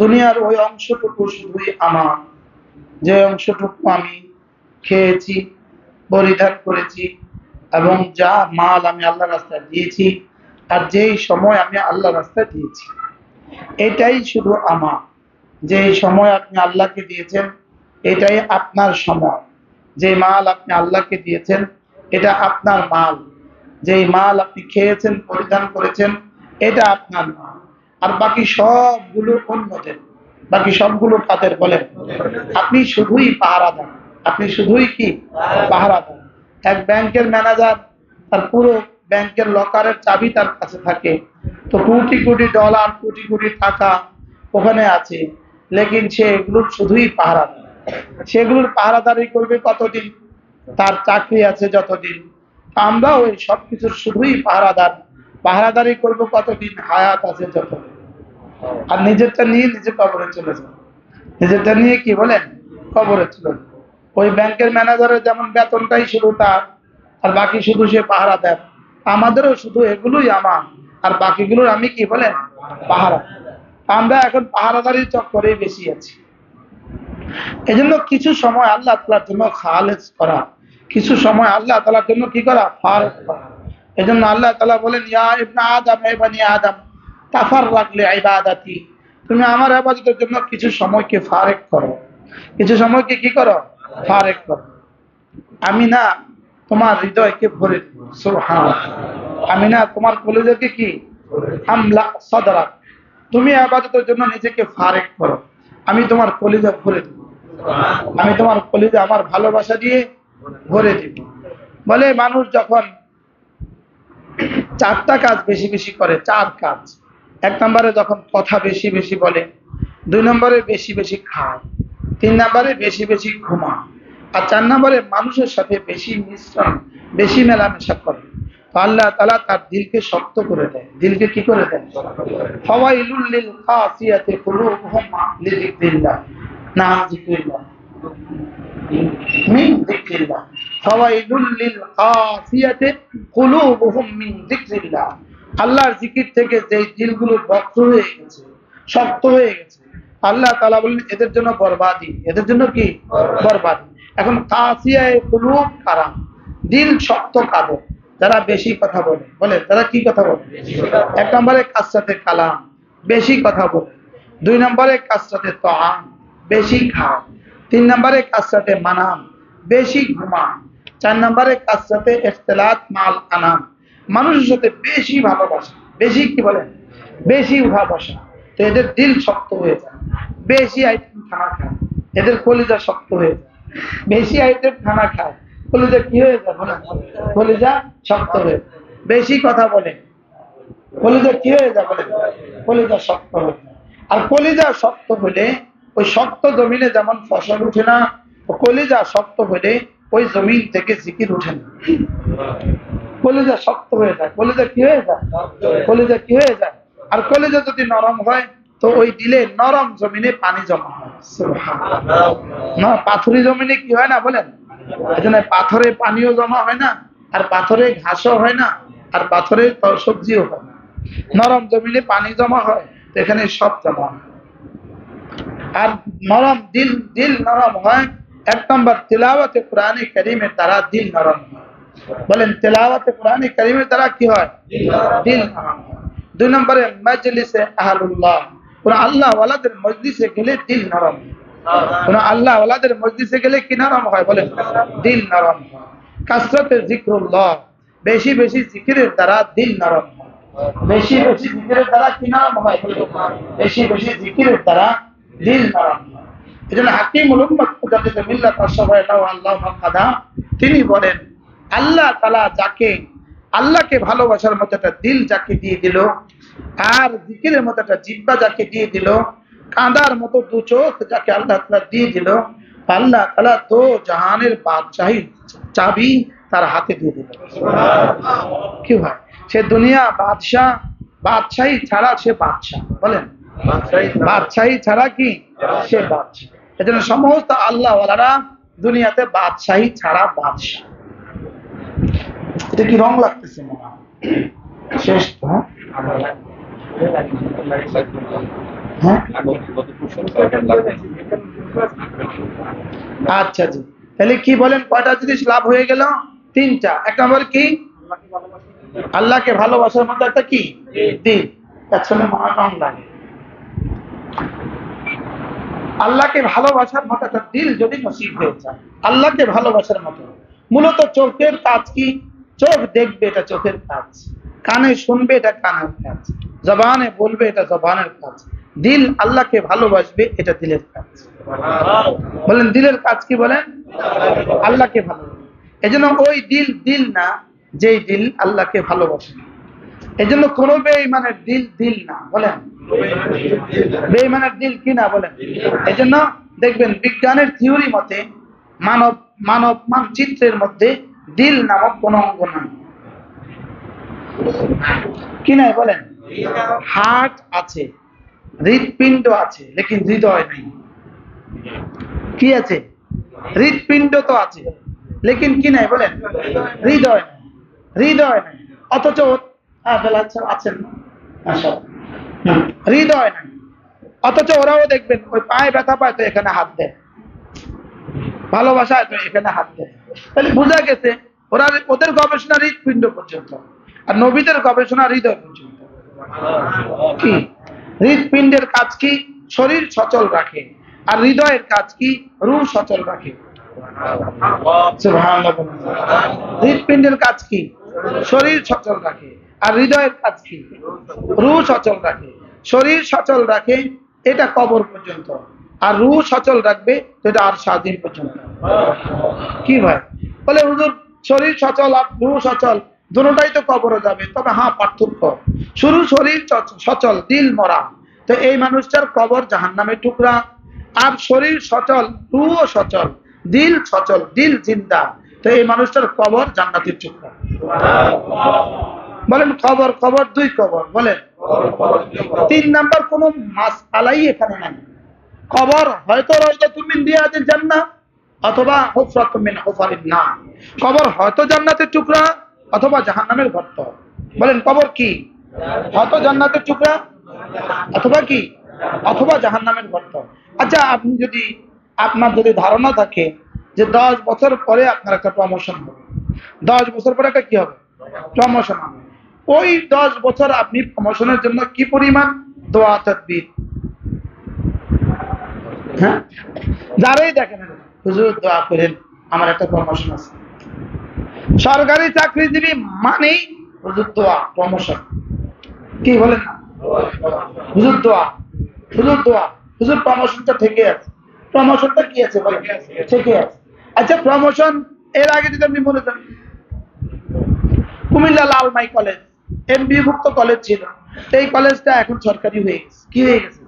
দুনিয়ার ওই অংশটুকু শুধুই আমার, যে অংশটুকু আমি খেয়েছি, পরিধান করেছি, এবং যা মাল আমি আল্লাহ রাস্তায় দিয়েছি, আর যেই সময় আমি আল্লাহ রাস্তায় দিয়েছি, এটাই শুধু আমার। যে সময় আপনি আল্লাহকে দিয়েছেন এটাই আপনার সময়। যে মাল আপনি আল্লাহকে দিয়েছেন এটা আপনার মাল। যেই মাল আপনি খেয়েছেন, পরিধান করেছেন, এটা আপনার মাল। আর বাকি সবগুলো অন্যদের। বাকি সবগুলো কাদের বলেন? আপনি শুধুই পাহারাদার। আপনি শুধুই কি? পাহারাদার। এক ব্যাংকের ম্যানেজার, তার পুরো ব্যাংকের লকারের চাবি তার কাছে থাকে, তো কোটি কোটি ডলার, কোটি কোটি টাকা ওখানে আছে, লেকিন সে এগুলোর শুধুই পাহারাদার। সেগুলোর পাহারাদারি করবে কতদিন? তার চাকরি আছে যতদিন। আমরা ওই সবকিছুর শুধুই পাহারাদার। পাহারাদারি করব কতদিন? হায়াত আছে যতদিন। আর নিজেরটা নিয়ে নিজে কবরে চলে যাবে। নিজেরটা নিয়ে কি বলেন? কবরে চলে যাবে। ওই ব্যাংকের ম্যানেজারের যেমন বেতনটাই শুধু তার, আর বাকি শুধু সে পাহারা দেয়। আমাদেরও শুধু এগুলোই আমার, আর বাকিগুলোর আমি কি বলেন? পাহারা। আমরা এখন পাহারাদারির চক্করে বেশি আছি। এজন্য কিছু সময় আল্লাহ তাআলার জন্য খালেস করা, কিছু সময় আল্লাহ তাআলার জন্য কি করা? ফারগ করা। এজন্য আল্লাহ তাআলা বলেন, ইয়া ইবনে আদম, হে বনি আদম, তাফাররাগ লিইবাদাতি, তুমি আমার ইবাদতের জন্য কিছু সময়কে ফারেক করো। কিছু সময়কে কি করো? ফারেক করো। আমি না তোমার হৃদয়কে ভরে দেব। সুবহানাল্লাহ। আমি না তোমার কলিজাকে কি? আমলা সাদরাক। তুমি ইবাদতের জন্য নিজেকে ফারেক করো, আমি তোমার কলিজা ভরে দেব। আমি তোমার কলিজা আমার ভালোবাসা দিয়ে ভরে দিব। বলে মানুষ যখন চারটা কাজ বেশি বেশি করে, চার কাজ। এক নম্বরে যখন কথা বেশি বেশি বলে, দুই নম্বরে বেশি বেশি খায়, তিন নম্বরে বেশি বেশি ঘুমায়, আর চার নম্বরে মানুষের সাথে বেশি মিশ্রণ, বেশি মেলামেশা করে, তো আল্লাহ তাআলা তার দিলকে শক্ত করে দেয়। দিলকে কি করে দেয়? ফাওয়াইলুল লিল কাসিয়াতি কুলুবুহুম লিযিকরিল্লাহ, না যিকরিল্লাহ, মিন যিকরিল্লাহ। ফাওয়াইলুল লিল কাসিয়াতি কুলুবুহুম মিন যিকরিল্লাহ। আল্লাহর জিকির থেকে যে দিলগুলো বক্র হয়ে গেছে, শক্ত হয়ে গেছে, আল্লাহ তাআলা বলেন এদের জন্য বরবাদি। এদের জন্য কি? বরবাদি। এখন কাসিয়ায়ে কুলুব কারা? দিল শক্ত কাদের? যারা বেশি কথা বলে। বলে তারা কি কথা বলে? এক নম্বরে কাসরাতে কালাম, বেশি কথা বলে। দুই নম্বরে কাসরাতে তাআম, বেশি খায়। তিন নম্বরে কাসরাতে মানাম, বেশি ঘুমায়। চার নম্বরে কাসরাতে ইখতিলাত মাল আনাম, মানুষের সাথে বেশি ভালোবাসা। বেশি কি বলেন? বেশি উঠা বসা। তো এদের দিল শক্ত হয়ে যায়। বেশি আইটেম খানা খায়, এদের কলিজা শক্ত হয়ে যায়। বেশি আইটেম খানা খায়, কলিজা কি হয়ে যায়? কলিজা শক্ত হয়ে যায়। বেশি কথা বলে, কলিজা কি হয়ে যায়? বলে কলিজা শক্ত হয়ে যায়। আর কলিজা শক্ত হলে ওই শক্ত জমিনে যেমন ফসল উঠে না, কলিজা শক্ত হলে ওই জমিন থেকে জিকির উঠে না। কলিজা শক্ত হয়ে যায়। কলিজা কি হয়ে যায়? কলিজা কি হয়ে যায়? আর কলিজা যদি নরম হয় তো ওই দিলে নরম জমিনে পানি জমা হয়। সুবহানাল্লাহ। না পাথুরি জমিনে কি হয় না? বলেন এজন্য পাথরে পানিও জমা হয় না, আর পাথরে ঘাসও হয় না, আর পাথরে সবজিও হয় না। নরম জমিনে পানি জমা হয়, তো এখানে সব জমা হয়। আর নরম দিল, দিল নরম হয় এক নম্বর তিলাওয়াতে কোরআনে কারীমের দ্বারা দিল নরম হয়। বলেন তেলাওয়াতে কোরআনে কারীমের দ্বারা কি হয়? দিল নরম হয়। দুই নম্বরে মাজলিসে আহলুল্লাহ, কোন আল্লাহ ওয়ালাদের মজলিসে গেলে দিল নরম হয়। কোন আল্লাহ ওয়ালাদের মজলিসে গেলে কি নরম হয়? বলেন দিল নরম হয়। কাসরাতে যিকরুল্লাহ, বেশি বেশি জিকিরের দ্বারা দিল নরম হয়। বেশি বেশি জিকিরের দ্বারা কি নরম হয়? বেশি বেশি জিকিরের দ্বারা দিল নরম হয়। এজন্য হাকিমুল উম্মাত মুজাদ্দিদ মিল্লাত আশ-শাফাআহ আল্লাহ মাকাদা তিনি বলেন, আল্লাহ তাআলা যাকে, আল্লাহকে ভালোবাসার মতো একটা দিল যাকে দিয়ে দিল, আর জিকিরের মতো একটা জিহ্বা যাকে দিয়ে দিল, কাঁদার মতো দু চোখ যাকে আল্লাহ তাআলা দিয়ে দিল, আল্লাহ তাআলা তো জাহানের বাদশাহী চাবি তার হাতে দিয়ে দিল। কি হয়? সে দুনিয়া বাদশাহ, বাদশাহী ছাড়া সে বাদশাহ। বলেন বাদশাহী ছাড়া কি? সে বাদশাহ। এজন্য সমস্ত আল্লাহ ওয়ালারা দুনিয়াতে বাদশাহী ছাড়া বাদশাহ। এটা কি রং লাগতেছে মনে হয়? শেষ তো হ্যাঁ আচ্ছা জি, তাহলে কি বলেন কয়টা জিনিস লাভ হয়ে গেল? তিনটা। এক নম্বর কি? আল্লাহকে ভালোবাসার মতো একটা কি দিল, একসঙ্গে মহাকাম লাগে। আল্লাহকে ভালোবাসার মতো একটা দিল যদি নসিব হয়ে যায়, আল্লাহকে ভালোবাসার মতো। মূলত চোখের কাজ কি? চোখ দেখবে, এটা চোখের কাজ। কানে শুনবে, এটা কানের কাজ। জবানে বলবে, এটা জবানের কাজ। দিল আল্লাহকে ভালোবাসবে, এটা দিলের কাজ। বলেন দিলের কাজ কি? বলেন আল্লাহকে ভালোবাসবে। এজন্য ওই দিল দিল না যেই দিল আল্লাহকে ভালোবাসে না। এজন্য কোন বেঈমানের দিল দিল না। বলেন বেঈমানের দিল কি না? বলেন। এজন্য দেখবেন বিজ্ঞানের থিওরি মতে মানব মানব মানচিত্রের মধ্যে দিল নামক কোন অঙ্গ নাই। কি নাই? বলেন। হার্ট আছে, হৃৎপিণ্ড আছে, লেকিন হৃদয় নেই। কি আছে? হৃৎপিণ্ড তো আছে, লেকিন কি নাই? বলেন হৃদয় নেই। হৃদয় নেই, অথচ আছেন হৃদয় নাই। অথচ ওরাও দেখবেন ওই পায়ে ব্যথা পায় তো এখানে হাত দেয়, ভালোবাসায় তো এখানে হাত দেয়। তাহলে বোঝা গেছে ওরা, ওদের গবেষণা হৃৎপিণ্ড পর্যন্ত, আর নবীদের গবেষণা হৃদয় পর্যন্ত। কি? হৃৎপিণ্ডের কাজ কি? শরীর সচল রাখে। আর হৃদয়ের কাজ কি? রূহ সচল রাখে। হৃৎপিণ্ডের কাজ কি? শরীর সচল রাখে। আর হৃদয়ের কাজ কি? রূহ সচল রাখে। শরীর সচল রাখে এটা কবর পর্যন্ত, আর রূহ সচল রাখবে তো এটা আর সাদিন পর্যন্ত। কি ভাই বলে হুজুর, শরীর সচল আর রূহ সচল দুটোটাই তো কবরে যাবে, তবে হ্যাঁ পার্থক্য, শুরু শরীর সচল দিল মরা, তো এই মানুষটার কবর জাহান্নামের টুকরা। আর শরীর সচল, রূহ সচল, দিল সচল, দিল জিন্দা, তো এই মানুষটার কবর জান্নাতের টুকরা। বলেন কবর কবর দুই কবর। বলেন তিন নাম্বার কোন মাসআলাই এখানে নাই। কবর হয়তো রাউযাতুম মিন রিয়াদিল জান্নাহ অথবা হুফরাতুম মিন হুফারিন নার। কবর হয়তো জান্নাতের টুকরা অথবা জাহান্নামের গর্ত। বলেন কবর কি? হয়তো জান্নাতের টুকরা অথবা কি? অথবা জাহান্নামের গর্ত। আচ্ছা, আপনি যদি, আপনার যদি ধারণা থাকে যে 10 বছর পরে আপনার একটা প্রমোশন হবে, 10 বছর পরে একটা কি হবে? প্রমোশন হবে। ওই 10 বছর আপনি প্রমোশনের জন্য কি পরিমাণ দোয়া তাকবীর, হ্যাঁ, যারাই দেখেন হুজুর দোয়া করেন আমার একটা প্রমোশন আছে। সরকারি চাকরিজীবী মানেই হুজুর দোয়া প্রমোশন। কি বলেন না? হুজুর দোয়া, হুজুর দোয়া, হুজুর প্রমোশনটা থেকে আছে। প্রমোশনটা কি আছে? বলেন থেকে আছে। আচ্ছা প্রমোশন এর আগে যদি আপনি মনে করেন কুমিল্লা লালমাই কলেজ এমবিভুক্ত কলেজ ছিল, এই কলেজটা এখন সরকারি হয়ে গেছে। কি হয়ে গেছে?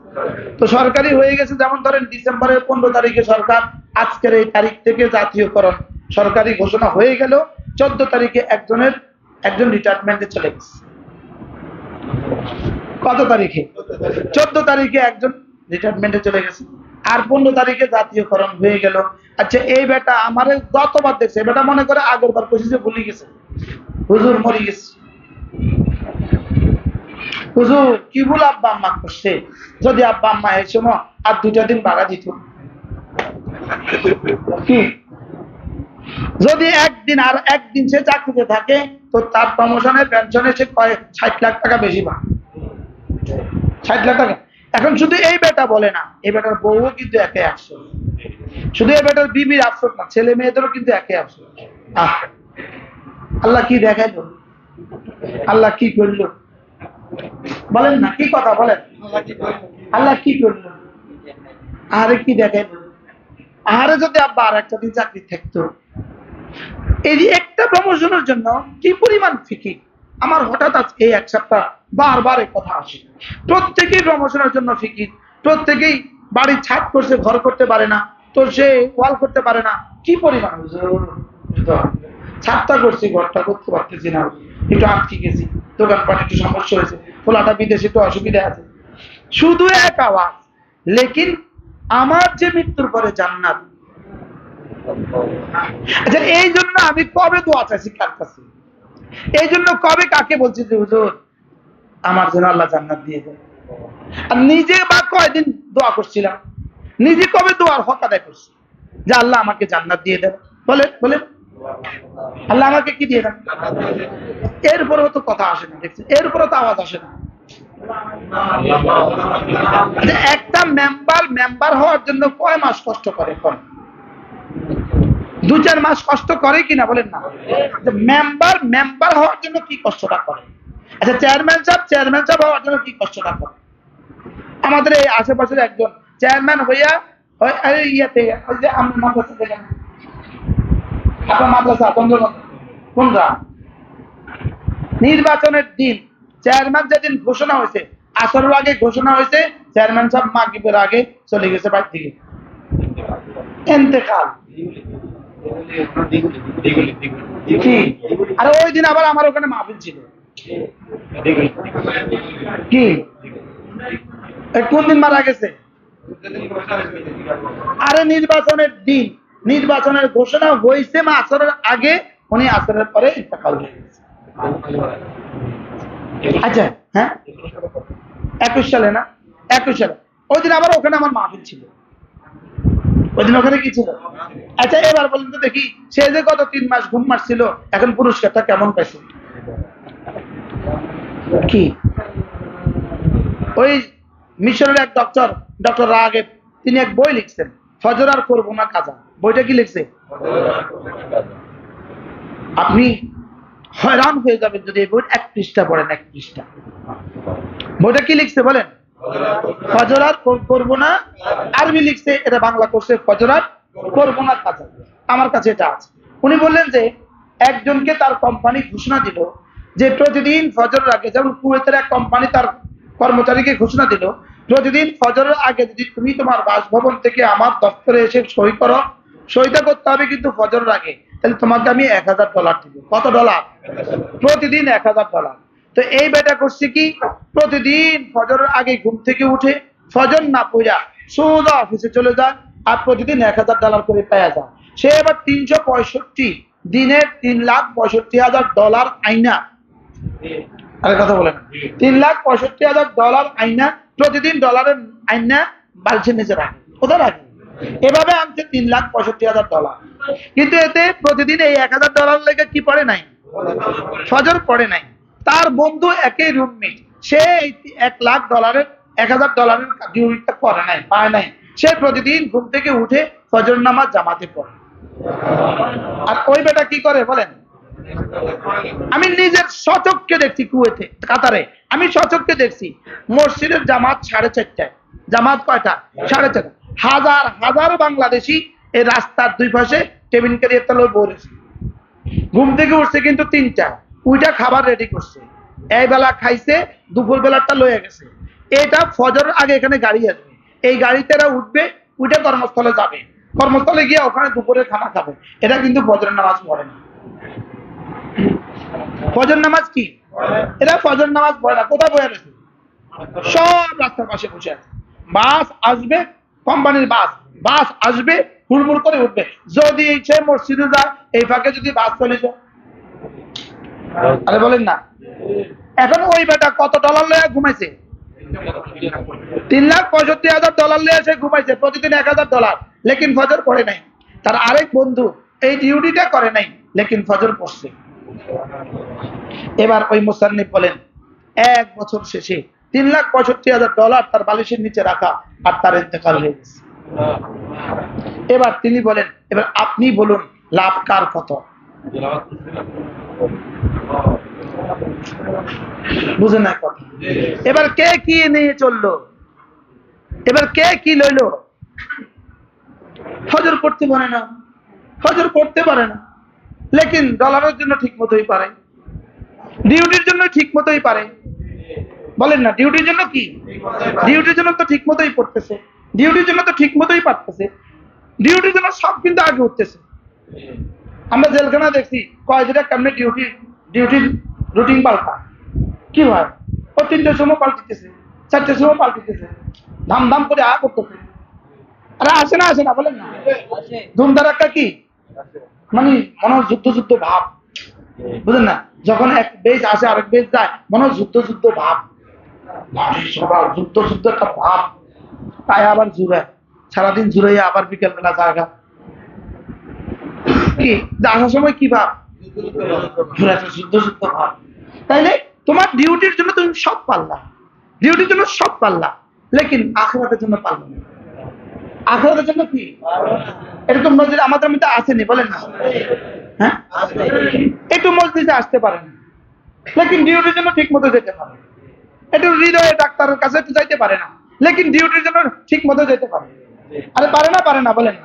তো সরকারি হয়ে গেছে। যেমন ধরেন ডিসেম্বরের 15 তারিখে সরকার আজকের এই তারিখ থেকে জাতীয়করণ সরকারি ঘোষণা হয়ে গেল, 14 তারিখে একজন রিটায়ারমেন্টে চলে গেছে। কত তারিখে? 14 তারিখে একজন রিটায়ারমেন্টে চলে গেছে, আর 15 তারিখে জাতীয়করণ হয়ে গেল। আচ্ছা এই বেটা আমারে যতবার দেখছে, বেটা মনে করে আগের বার কইছে যে ভুলে গেছে, হুজুর মরে গেছে, হুজুর কি ভুল আব্বা আম্মা করছে, যদি আব্বা আম্মা এই সময় আর 2টা দিন বাড়া দিত, কি যদি একদিন আর একদিন সে চাকরিতে থাকে তো তার প্রমোশনের পেনশনে সে 60 লাখ টাকা বেশি পায়। 60 লাখ টাকা। এখন শুধু এই বেটা বলে না, এই বেটার বউও কিন্তু একে আফসোস, শুধু এই বেটার বিবির আফসোস না, ছেলে মেয়েদেরও কিন্তু একে আফসোস। আল্লাহ কি দেখাইলো, আল্লাহ কি করলো, বলেন না কি কথা বলেন, আল্লাহ কি করলো, আরে কি দেখাইলো, আরে যদি আব্বা আর একটা দিন চাকরি থাকতো। এই একটা প্রমোশনের জন্য কি পরিমাণ ফিকির। আমার হঠাৎ আজকে এই এক সপ্তাহ বারবার এই কথা আসে, প্রত্যেকেই প্রমোশনের জন্য ফিকির, প্রত্যেকেই বাড়ির ছাদ করছে ঘর করতে পারে না, তো সে ওয়াল করতে পারে না। কি পরিমাণ ছাদটা করছি ঘরটা করতে পারতেছি না, একটু আটকে গেছি, দোকানপাট একটু সমস্যা হয়েছে, খোলাটা বিদেশে একটু অসুবিধা আছে। শুধু এক আওয়াজ, লেকিন আমার যে মৃত্যুর পরে জান্নাত। আচ্ছা এই জন্য আমি কবে দোয়া চাইছি কার কাছে? এই জন্য কবে কাকে বলছি যে হুজুর আমার জন্য আল্লাহ জান্নাত দিয়ে দেয়? আর নিজে বা কয়দিন দোয়া করছিলাম, নিজে কবে দোয়ার হক আদায় করছি যে আল্লাহ আমাকে জান্নাত দিয়ে দেন? বলেন বলেন, আল্লাহ আমাকে কি দিয়ে দেন? এরপরেও তো কথা আসে না, দেখছেন, এরপরেও তো আওয়াজ আসে না। একটা মেম্বার হওয়ার জন্য কয় মাস কষ্ট করে? কোন 2-4 মাস কষ্ট করে কিনা বলেন না? মেম্বার হওয়ার জন্য কি কষ্টটা করে? আচ্ছা, চেয়ারম্যান সাহেব হওয়ার জন্য কি কষ্টটা করে? আমাদের এই আশেপাশের একজন চেয়ারম্যান হইয়া ইয়াতে ওই যে আমি মাদ্রাসা দেখেন, আপনার মাদ্রাসা কোনটা, নির্বাচনের দিন চেয়ারম্যান যেদিন ঘোষণা হয়েছে, আসরের আগে ঘোষণা হয়েছে, চেয়ারম্যান সাহেব মাগরিবের আগে চলে গেছে বাড়ি থেকে, ইন্তেকাল। কি? আর ওই দিন আবার আমার ওখানে মাহফিল ছিল। কি কোন দিন মারা গেছে? আরে নির্বাচনের দিন, নির্বাচনের ঘোষণা হয়েছে আসরের আগে, উনি আসরের পরে ইন্তেকাল হয়ে গেছে। আচ্ছা, হ্যাঁ, 21 সালে না, 21 সালে ওই দিন আবার ওখানে আমার মাহফিল ছিল। ওই দিন ওখানে কি ছিল? আচ্ছা, এবার বলেন তো দেখি, সে যে গত 3 মাস ঘুম মারছিল, এখন পুরস্কারটা কেমন পাইছে? কি? ওই মিশরের এক ডক্টর রাগেব, তিনি এক বই লিখছেন, ফজর আর করবো না কাজা। বইটা কি লিখছে? আপনি হয়রান হয়ে যাবেন যদি এই বই 1 পৃষ্ঠা পড়েন, 1 পৃষ্ঠা। বইটা কি লিখছে বলেন? ফজর আর করবো না, আরবি লিখছে, এটা বাংলা করছে ফজর আর করবো না কাজা। আমার কাছে এটা আছে। উনি বললেন যে একজনকে তার কোম্পানি ঘোষণা দিল যে প্রতিদিন ফজরের আগে, যেমন কুয়েতের এক কোম্পানি তার কর্মচারীকে ঘোষণা দিল, প্রতিদিন ফজরের আগে যদি তুমি তোমার বাসভবন থেকে আমার দপ্তরে এসে সই করো, সইটা করতে হবে কিন্তু ফজরের আগে, তাহলে তোমাকে আমি $1000 দিব। কত ডলার? প্রতিদিন $1000। তো এই বেটা করছে কি, প্রতিদিন ফজরের আগে ঘুম থেকে উঠে ফজর না পড়া সোজা অফিসে চলে যায়, আর প্রতিদিন $1000 করে পেয়ে যায়। সে এবার 365 দিনের $3,65,000 আইনা, আরে কথা বলেন, $3,65,000 আইনা, প্রতিদিন ডলারের আইনা বালছের নিচে রাখে, কোথায় রাখে? এভাবে আনছে $3,65,000। কিন্তু এতে প্রতিদিন এই $1000 লেগে কি পড়ে নাই? ফজর পড়ে নাই। তার বন্ধু একই রুমমেট, সে $1,00,000 $1000 ডিউটিটা করে নাই, পায় নাই। সে প্রতিদিন ঘুম থেকে উঠে ফজর নামাজ জামাতে পড়ে। আর ওই বেটা কি করে বলেন? আমি নিজের সচক্ষে দেখছি, কুয়েতে, কাতারে আমি সচক্ষে দেখছি, মসজিদের জামাত 4:30টায়। জামাত কয়টা? 4:30। হাজার হাজার বাংলাদেশি এই রাস্তার 2 পাশে টেবিল ক্যারিয়ার তলায় বসেছে। ঘুম থেকে উঠছে কিন্তু 3টা, ওইটা খাবার রেডি করছে, এই বেলা খাইছে, দুপুর বেলাটা লয়ে গেছে। এটা ফজরের আগে এখানে গাড়ি আসবে, এই গাড়িতে এরা উঠবে, ওইটা কর্মস্থলে যাবে, কর্মস্থলে গিয়ে ওখানে দুপুরে খানা খাবে। এটা কিন্তু ফজরের নামাজ পড়ে না। ফজর নামাজ কি? এরা ফজর নামাজ পড়ে না। কোথায় বসে আছে? সব রাস্তার পাশে বসে আছে। বাস আসবে, কোম্পানির বাস আসবে, হুড়মুড় করে উঠবে। যদি সে মসজিদে যায়, এই ফাঁকে যদি বাস চলে যায়, আরে বলেন না। এখন ওই বেটা কত ডলার লয়ে ঘুমাইছে? $3,65,000 লয়ে সে ঘুমাইছে, প্রতিদিন $1000, লেকিন ফজর পড়ে নাই। তার আরেক বন্ধু এই ডিউটিটা করে নাই, লেকিন ফজর পড়ছে। এবার ওই মুসান্নিফ বলেন, 1 বছর শেষে $3,65,000 তার বালিশের নিচে রাখা, আর তার ইন্তেকাল হয়ে গেছে। এবার তিনি বলেন, এবার আপনি বলুন লাভ কার কত? বুঝেন না কথা? এবার কে কি নিয়ে চললো? এবার কে কি লইল? ফজর পড়তে পারে না, ফজর পড়তে পারে না, লেকিন ডলারের জন্য ঠিক মতোই পারে, ডিউটির জন্য ঠিক মতোই পারে। বলেন না, ডিউটির জন্য কি? ডিউটির জন্য তো ঠিক মতোই পড়তেছে, ডিউটির জন্য তো ঠিক মতোই পারতেছে, ডিউটির জন্য সব কিন্তু আগে উঠতেছে। আমরা জেলখানা দেখছি, কয়েকটা কেমনে ডিউটির রুটিন পাল্টা। কি হয়? ও 3টের সময় পাল্টিতেছে, 4টের সময় পাল্টিতেছে, ধাম করে করতেছে। আরে আসে না বলেন না, ধুমধারাক্কা কি মানে মনে হয় যুদ্ধ ভাব, বুঝলেন না? যখন এক বেজ আসে আরেক বেজ যায়, মনে হয় যুদ্ধ ভাব। লাঠি সরা যুদ্ধ যুদ্ধ একটা ভাব, তাই আবার জুড়ে সারাদিন জুড়ে আবার বিকেল বেলা জায়গা কি আসার সময় কি ভাব, যুদ্ধ যুদ্ধ ভাব। তাইলে তোমার ডিউটির জন্য তুমি সব পারলা, ডিউটির জন্য সব পারলা, লেকিন আখিরাতের জন্য পারলো না। আখিরাতের জন্য কি এরকম মসজিদ আমাদের মধ্যে আসেনি বলেন না? হ্যাঁ, একটু মসজিদে আসতে পারেন, লেকিন ডিউটির জন্য ঠিক মতো যেতে পারে। একটু হৃদয়ে ডাক্তারের কাছে একটু যাইতে পারে না, লেকিন ডিউটির জন্য ঠিক মতো যেতে পারে। আরে পারে না বলেন?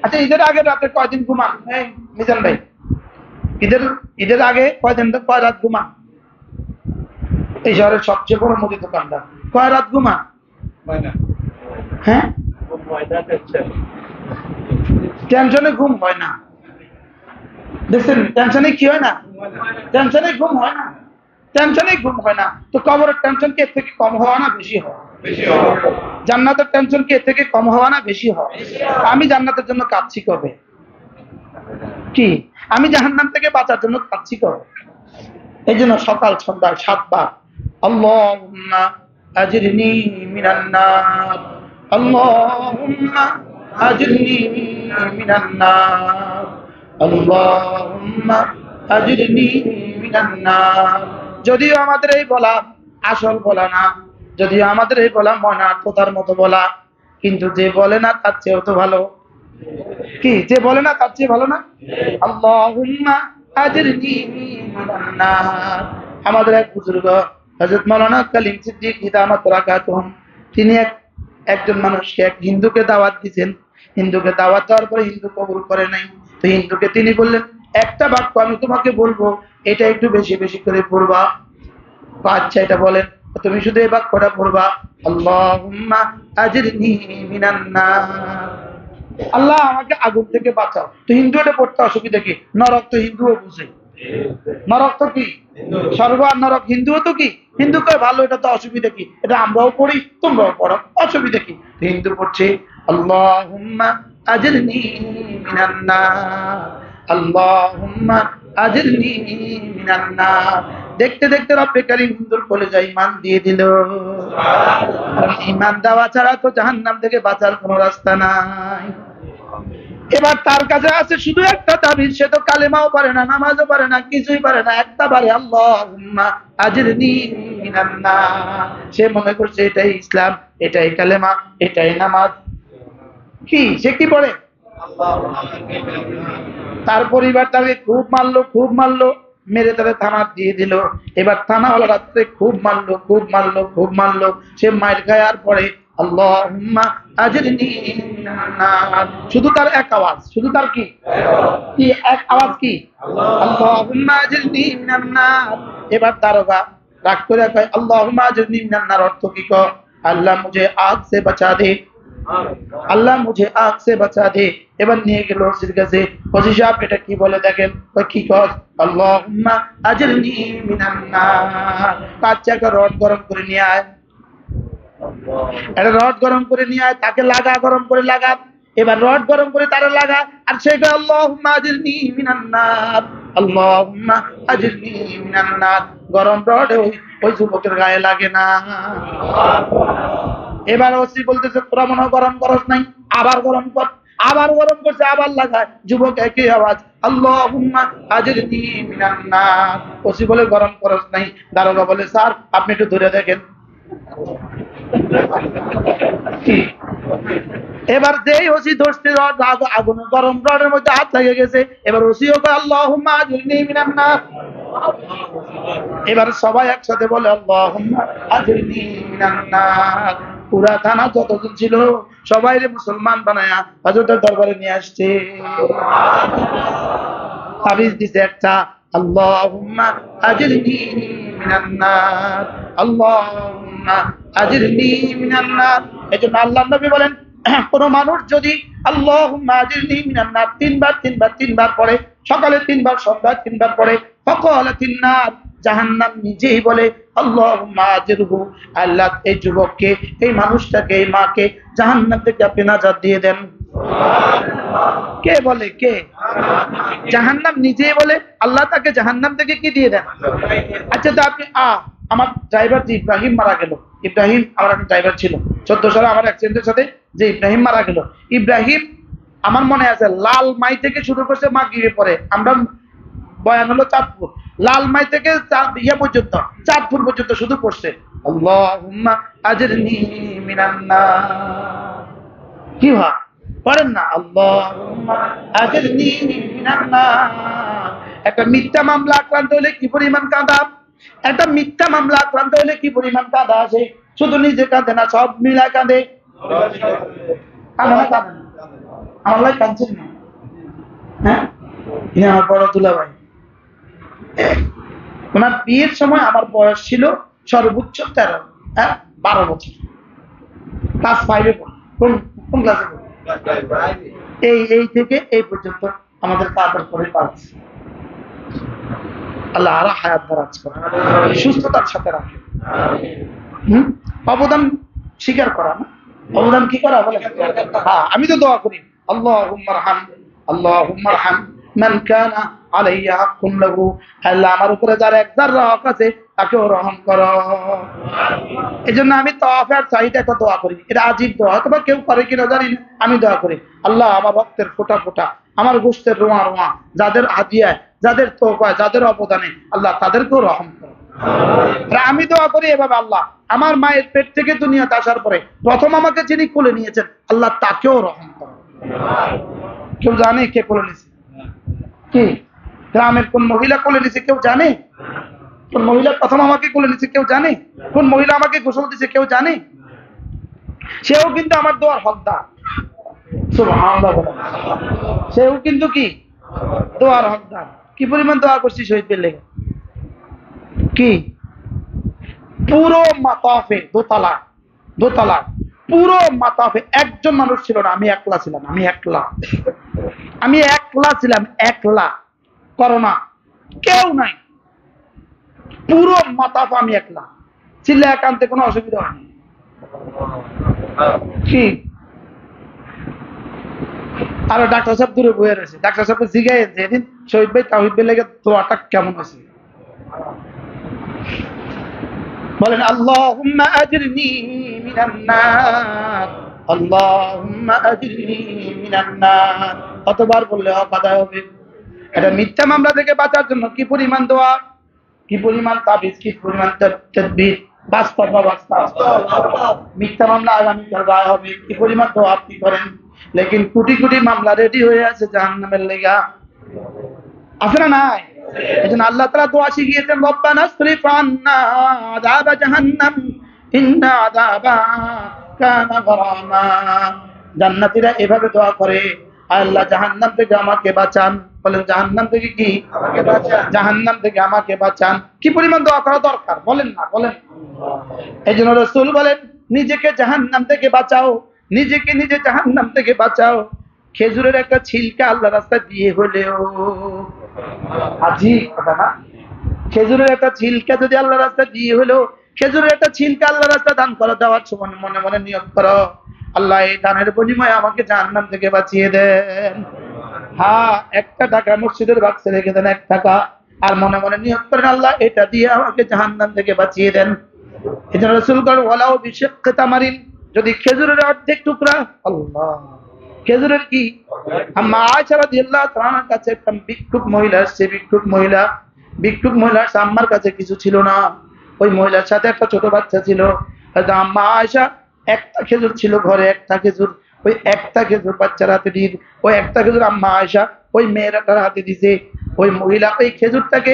আচ্ছা, ঈদের আগে রাতে কয়দিন ঘুমান? মিজান ভাই, ঈদের আগে কয় রাত ঘুমান? এই শহরের সবচেয়ে বড় মুদি দোকানদার, কয় রাত ঘুমান? হ্যাঁ, টেনশনে ঘুম হয় না। দেখছেন টেনশনে কি হয় না? টেনশনে ঘুম হয় না, টেনশনে ঘুম হয় না। তো কবরের টেনশন কি এর থেকে কম হওয়া না বেশি হওয়া? জান্নাতের টেনশন কি এর থেকে কম হওয়া না বেশি হওয়া? আমি জান্নাতের জন্য কাঁদছি কবে? কি আমি জাহান্নাম থেকে বাঁচার জন্য কাঁদছি কবে? এই জন্য সকাল সন্ধ্যায় 7 বার আল্লাহুম্মা আজিরনি মিনান নার, আল্লাহুম্মা আজিরনি মিনান নার, আল্লাহুম্মা আজিরনি মিনান নার। যদিও আমাদের এই বলা আসল বলা না, যদিও আমাদের এই বলা ময়নার্থতার মতো বলা, কিন্তু যে বলে না তার চেয়েও তো ভালো। কি যে বলে না তার চেয়ে ভালো না? আল্লাহুম্মা আজিরনি মিনান নার। আমাদের এক বুজুর্গ হযরত মাওলানা কালিম সিদ্দিক ইদামাত রাকাতুহুম, তিনি একজন মানুষকে, এক হিন্দুকে দাওয়াত দিয়েছেন। হিন্দুকে দাওয়াত দেওয়ার পরে হিন্দু কবুল করে নাই। তো হিন্দুকে তিনি বললেন, একটা বাক্য আমি তোমাকে বলবো, এটা একটু বেশি বেশি করে পড়বা। আচ্ছা, এটা বলেন। তুমি শুধু এই বাক্যটা পড়বা, আল্লাহুম্মা আজিরনি মিনান নার, আল্লাহ আমাকে আগুন থেকে বাঁচাও। তো হিন্দু এটা পড়তে অসুবিধা কি? নরক তো হিন্দুও বুঝে, নরক তো কি স্বর্গ আর নরক হিন্দুও তো কি, হিন্দু কয় ভালো, এটা তো অসুবিধা কি, এটা আমরাও পড়ি তোমরাও পড়ো, অসুবিধা কি? হিন্দু পড়ছে আল্লাহুম্মা আজিরনি মিনান নার, আল্লাহুম্মা আজিরনি মিনান নার। দেখতে দেখতে রব্বে কারীম হিন্দুর কলেজায় ঈমান দিয়ে দিল। কারণ ঈমান দেওয়া ছাড়া তো জাহান্নাম থেকে বাঁচার কোনো রাস্তা নাই। এবার তার কাছে আছে শুধু একটা তাবিজ, সে তো কালেমাও পারে না, নামাজও পারে না, কিছুই পারে না, একটা পারে আল্লাহুম্মা আজিরনি মিনান নার। সে মনে করছে এটাই ইসলাম, এটাই কালেমা, এটাই নামাজ। কি সে কি পড়ে? তার পরিবার তাকে খুব মারলো, মেরে তারা থানা দিয়ে দিল। এবার থানাওয়ালা রাত্রে খুব মারলো। সে মাইর খায় আর পরে আল্লাহুম্মা আজিরনি মিনান নার। শুধু তার এক আওয়াজ, শুধু তার কি এক আওয়াজ, কি আল্লাহুম্মা আজিরনি মিনান নার। এবার দারোগা রাগ করে কয় আল্লাহুম্মা আজিরনি মিনান নার অর্থ কি? কয় আল্লাহ মুঝে আগ সে বাঁচা দে, আল্লাহ মুঝে আগ সে বাঁচা দে। এবার নিয়ে গেল ওসির কাছে। ওসি সাহেব এটা কি বলে দেখেন। কি কর? আল্লাহুম্মা আজিরনি মিনান নার। কাচ্চা একটা রড গরম করে নিয়ে আয়, একটা রড গরম করে নিয়ে আয়, তাকে লাগা, গরম করে লাগা। এবার রড গরম করে তারা লাগা, আর সে কয় আল্লাহুম্মা আজিরনি মিনান নার, আল্লাহুম্মা আজিরনি মিনান নার। গরম রড ওই যুবকের গায়ে লাগে না। এবার ওসি বলতেছে তোরা মনে গরম করস নাই, আবার গরম কর। আবার গরম করছে, আবার লাগায়। যুবক একই আওয়াজ আল্লাহুম্মা আজিরনি মিনান নার। ওসি বলে গরম করস নাই। দারোগা বলে স্যার আপনি একটু ধরে দেখেন। এবার যেই ওসি ধরছে রড, আগুন গরম রডের মধ্যে হাত লেগে গেছে। এবার ওসিও কয় আল্লাহুম্মা আজিরনি মিনান নার। এবার সবাই একসাথে বলে আল্লাহুম্মা আজিরনি মিনান নার। পুরা থানা যতজন ছিল সবাই মুসলমান বানায়া হযরতের দরবারে নিয়ে আসছে। তাবিজ দিছে একটা, আল্লাহুম্মা আজিরনি মিনান নার, আল্লাহুম্মা আজিরনি মিনান নার। এজন্য আল্লাহর নবী বলেন কোন মানুষ যদি আল্লাহুম্মা আজিরনি মিনান নার তিনবার পড়ে, সকালে 3 বার, সন্ধ্যায় 3 বার পড়ে, ফাকালাতিন নার, জাহান্নাম নিজেই বলে আল্লাহুম্মা আজিরহু, আল্লাহ এই যুবককে, এই মানুষটাকে, এই মাকে জাহান্নাম থেকে আপনি নাজাত দিয়ে দেন। কে বলে? কে? জাহান্নাম নিজেই বলে আল্লাহ তাকে জাহান্নাম থেকে কি দিয়ে দেন। আচ্ছা তো আপনি আমার ড্রাইভার যে ইব্রাহিম মারা গেল, ইব্রাহিম আমার একটা ড্রাইভার ছিল 14 সালে আমার অ্যাক্সিডেন্টের সাথে, যে ইব্রাহিম মারা গেল, ইব্রাহিম আমার মনে আছে লাল মাই থেকে শুরু করছে মাগরিবে পরে, আমরা বয়ান হলো চাঁদপুর, লাল মাই থেকে ইয়ে পর্যন্ত চাঁদপুর পর্যন্ত শুধু পড়ছে আল্লাহুম্মা আজরনি মিনান নার। কি হয় পড়েন না আল্লাহুম্মা আজরনি মিনান নার। একটা মিথ্যা মামলা আক্রান্ত হলে কি পরিমাণ কাঁদা, একটা মিথ্যা মামলা আক্রান্ত হলে কি পরিমাণ কাঁদা আসে, শুধু নিজে কাঁদে না, সব মিলা কাঁদে। কাঁদে না কাঁদে না? আমার লাই কাঁদছেন না? হ্যাঁ, আমার বড় দুলা ভাই, ওনার বিয়ের সময় আমার বয়স ছিল সর্বোচ্চ 12 বছর, ক্লাস 5-এ পড়ি। কোন ক্লাসে পড়ি? এই থেকে এই পর্যন্ত আমাদের তাদের করে পাচ্ছে। আল্লাহ আরো হায়াত দারাজ করে, সুস্থতার সাথে রাখে। অবদান স্বীকার করা না, অবদান কি করা বলে? হ্যাঁ, আমি তো দোয়া করি আল্লাহুম্মা আরহাম, আল্লাহুম্মা আরহাম মান কানা আলাইয়া হাক্কুন লাহু, আল্লাহ আমার উপরে যার এক যারা হক আছে তাকেও রহম করো। এজন্য আমি তাওয়াফের চাইতে একটা দোয়া করি, এটা আজীব দোয়া, অথবা কেউ করে কিনা জানি না, আমি দোয়া করি আল্লাহ আমার রক্তের ফোঁটা ফোঁটা, আমার গোশতের রোয়া রোয়া, যাদের হাদিয়ায়, যাদের তোফায়, যাদের অবদানে, আল্লাহ তাদেরকেও রহম করো। আমি দোয়া করি এভাবে, আল্লাহ আমার মায়ের পেট থেকে দুনিয়াতে আসার পরে প্রথম আমাকে যিনি কোলে নিয়েছেন, আল্লাহ তাকেও রহম করো। কেউ জানে কে কোলে নিয়েছে? কি গ্রামের কোন মহিলা কোলে নিয়েছে কেউ জানে? কোন মহিলা প্রথম আমাকে কোলে নিয়েছে কেউ জানে? কোন মহিলা আমাকে গোসল দিয়েছে কেউ জানে? সেও কিন্তু আমার দোয়ার হকদার। সুবহানাল্লাহ, সেও কিন্তু কি দোয়ার হকদার। কি পরিমাণ দোয়া করছি শহীদ পেলে, কি পুরো মাতাফে দোতলা পুরো মাতাফে একজন মানুষ ছিল না, আমি একলা ছিলাম, আমি একলা ছিলাম, একলা, করোনা কেউ নাই, পুরো মাতাফ আমি একলা, চিল্লা একান্তে কোনো অসুবিধা হয়নি। কি আর ডাক্তার সাহেব দূরে বয়ে রয়েছে, ডাক্তার সাহেব জিগাই যেদিন শহীদ ভাই তাহিদ ভাই লেগে দোয়াটা কেমন আছে বলেন আল্লাহুম্মা আজরনি মিনান নার, আল্লাহুম্মা আজরনি মিনান নার। কতবার বললে আদায় হবে? এটা মিথ্যা মামলা থেকে বাঁচার জন্য কি পরিমাণ দোয়া, কি পরিমাণ তাবিজ, কি পরিমাণ তাদবির, বাস্তব বা বাস্তব। মিথ্যা মামলা আগামীকাল রায় হবে, কি পরিমাণ দোয়া আপনি করেন। লেকিন কোটি কোটি মামলা রেডি হয়ে আছে জাহান্নামের লেগা, আছে না নাই? এজন্য আল্লাহ তাআলা দোয়া শিখিয়েছেন রব্বানা সরিফ আন্না আযাব জাহান্নাম ইন্না আযাবা কানা গরামা। জান্নাতীরা এভাবে দোয়া করে, আল্লাহ জাহান্নাম থেকে আমাকে বাঁচান। বলেন জাহান্নাম থেকে কি? আমাকে বাঁচান। জাহান্নাম থেকে আমাকে বাঁচান। কি পরিমাণ দোয়া করা দরকার বলেন না, বলেন। এজন্য রাসূল বলেন নিজেকে জাহান্নাম থেকে বাঁচাও, নিজেকে নিজে জাহান্নাম থেকে বাঁচাও। খেজুরের একটা ছিলকা আল্লাহ রাস্তা দিয়ে হলেও, আজিব কথা না? খেজুরের একটা ছিলকা যদি আল্লাহ রাস্তা দিয়ে হলেও, খেজুরের একটা ছিলকা আল্লাহ রাস্তা দান করে দেওয়ার সময় মনে মনে নিয়ত করো আল্লাহ এই দানের বিনিময়ে আমাকে জাহান্নাম থেকে বাঁচিয়ে দেন। হ্যাঁ, 1 টাকা মসজিদের বাক্সে রেখে দেন, 1 টাকা, আর মনে মনে নিয়ত করেন আল্লাহ এটা দিয়ে আমাকে জাহান্নাম থেকে বাঁচিয়ে দেন। এই জন্য রাসূল বলেন ওয়ালাউ বিশিক্কি তামারিন, যদি খেজুরের অর্ধেক টুকরা, আল্লাহ খেজুরের কি। আম্মা আয়েশা রাদিয়াল্লাহু তাআলার কাছে একটা ভিক্ষুক মহিলা আসছে, ভিক্ষুক মহিলার আম্মার কাছে কিছু ছিল না, ওই মহিলার সাথে একটা ছোট বাচ্চা ছিল। আম্মা আয়েশা একটা খেজুর ছিল ঘরে, একটা খেজুর, ওই একটা খেজুর বাচ্চার হাতে দিয়ে, ওই একটা খেজুর আম্মা আয়েশা ওই মেয়েটার হাতে দিছে। ওই মহিলা ওই খেজুরটাকে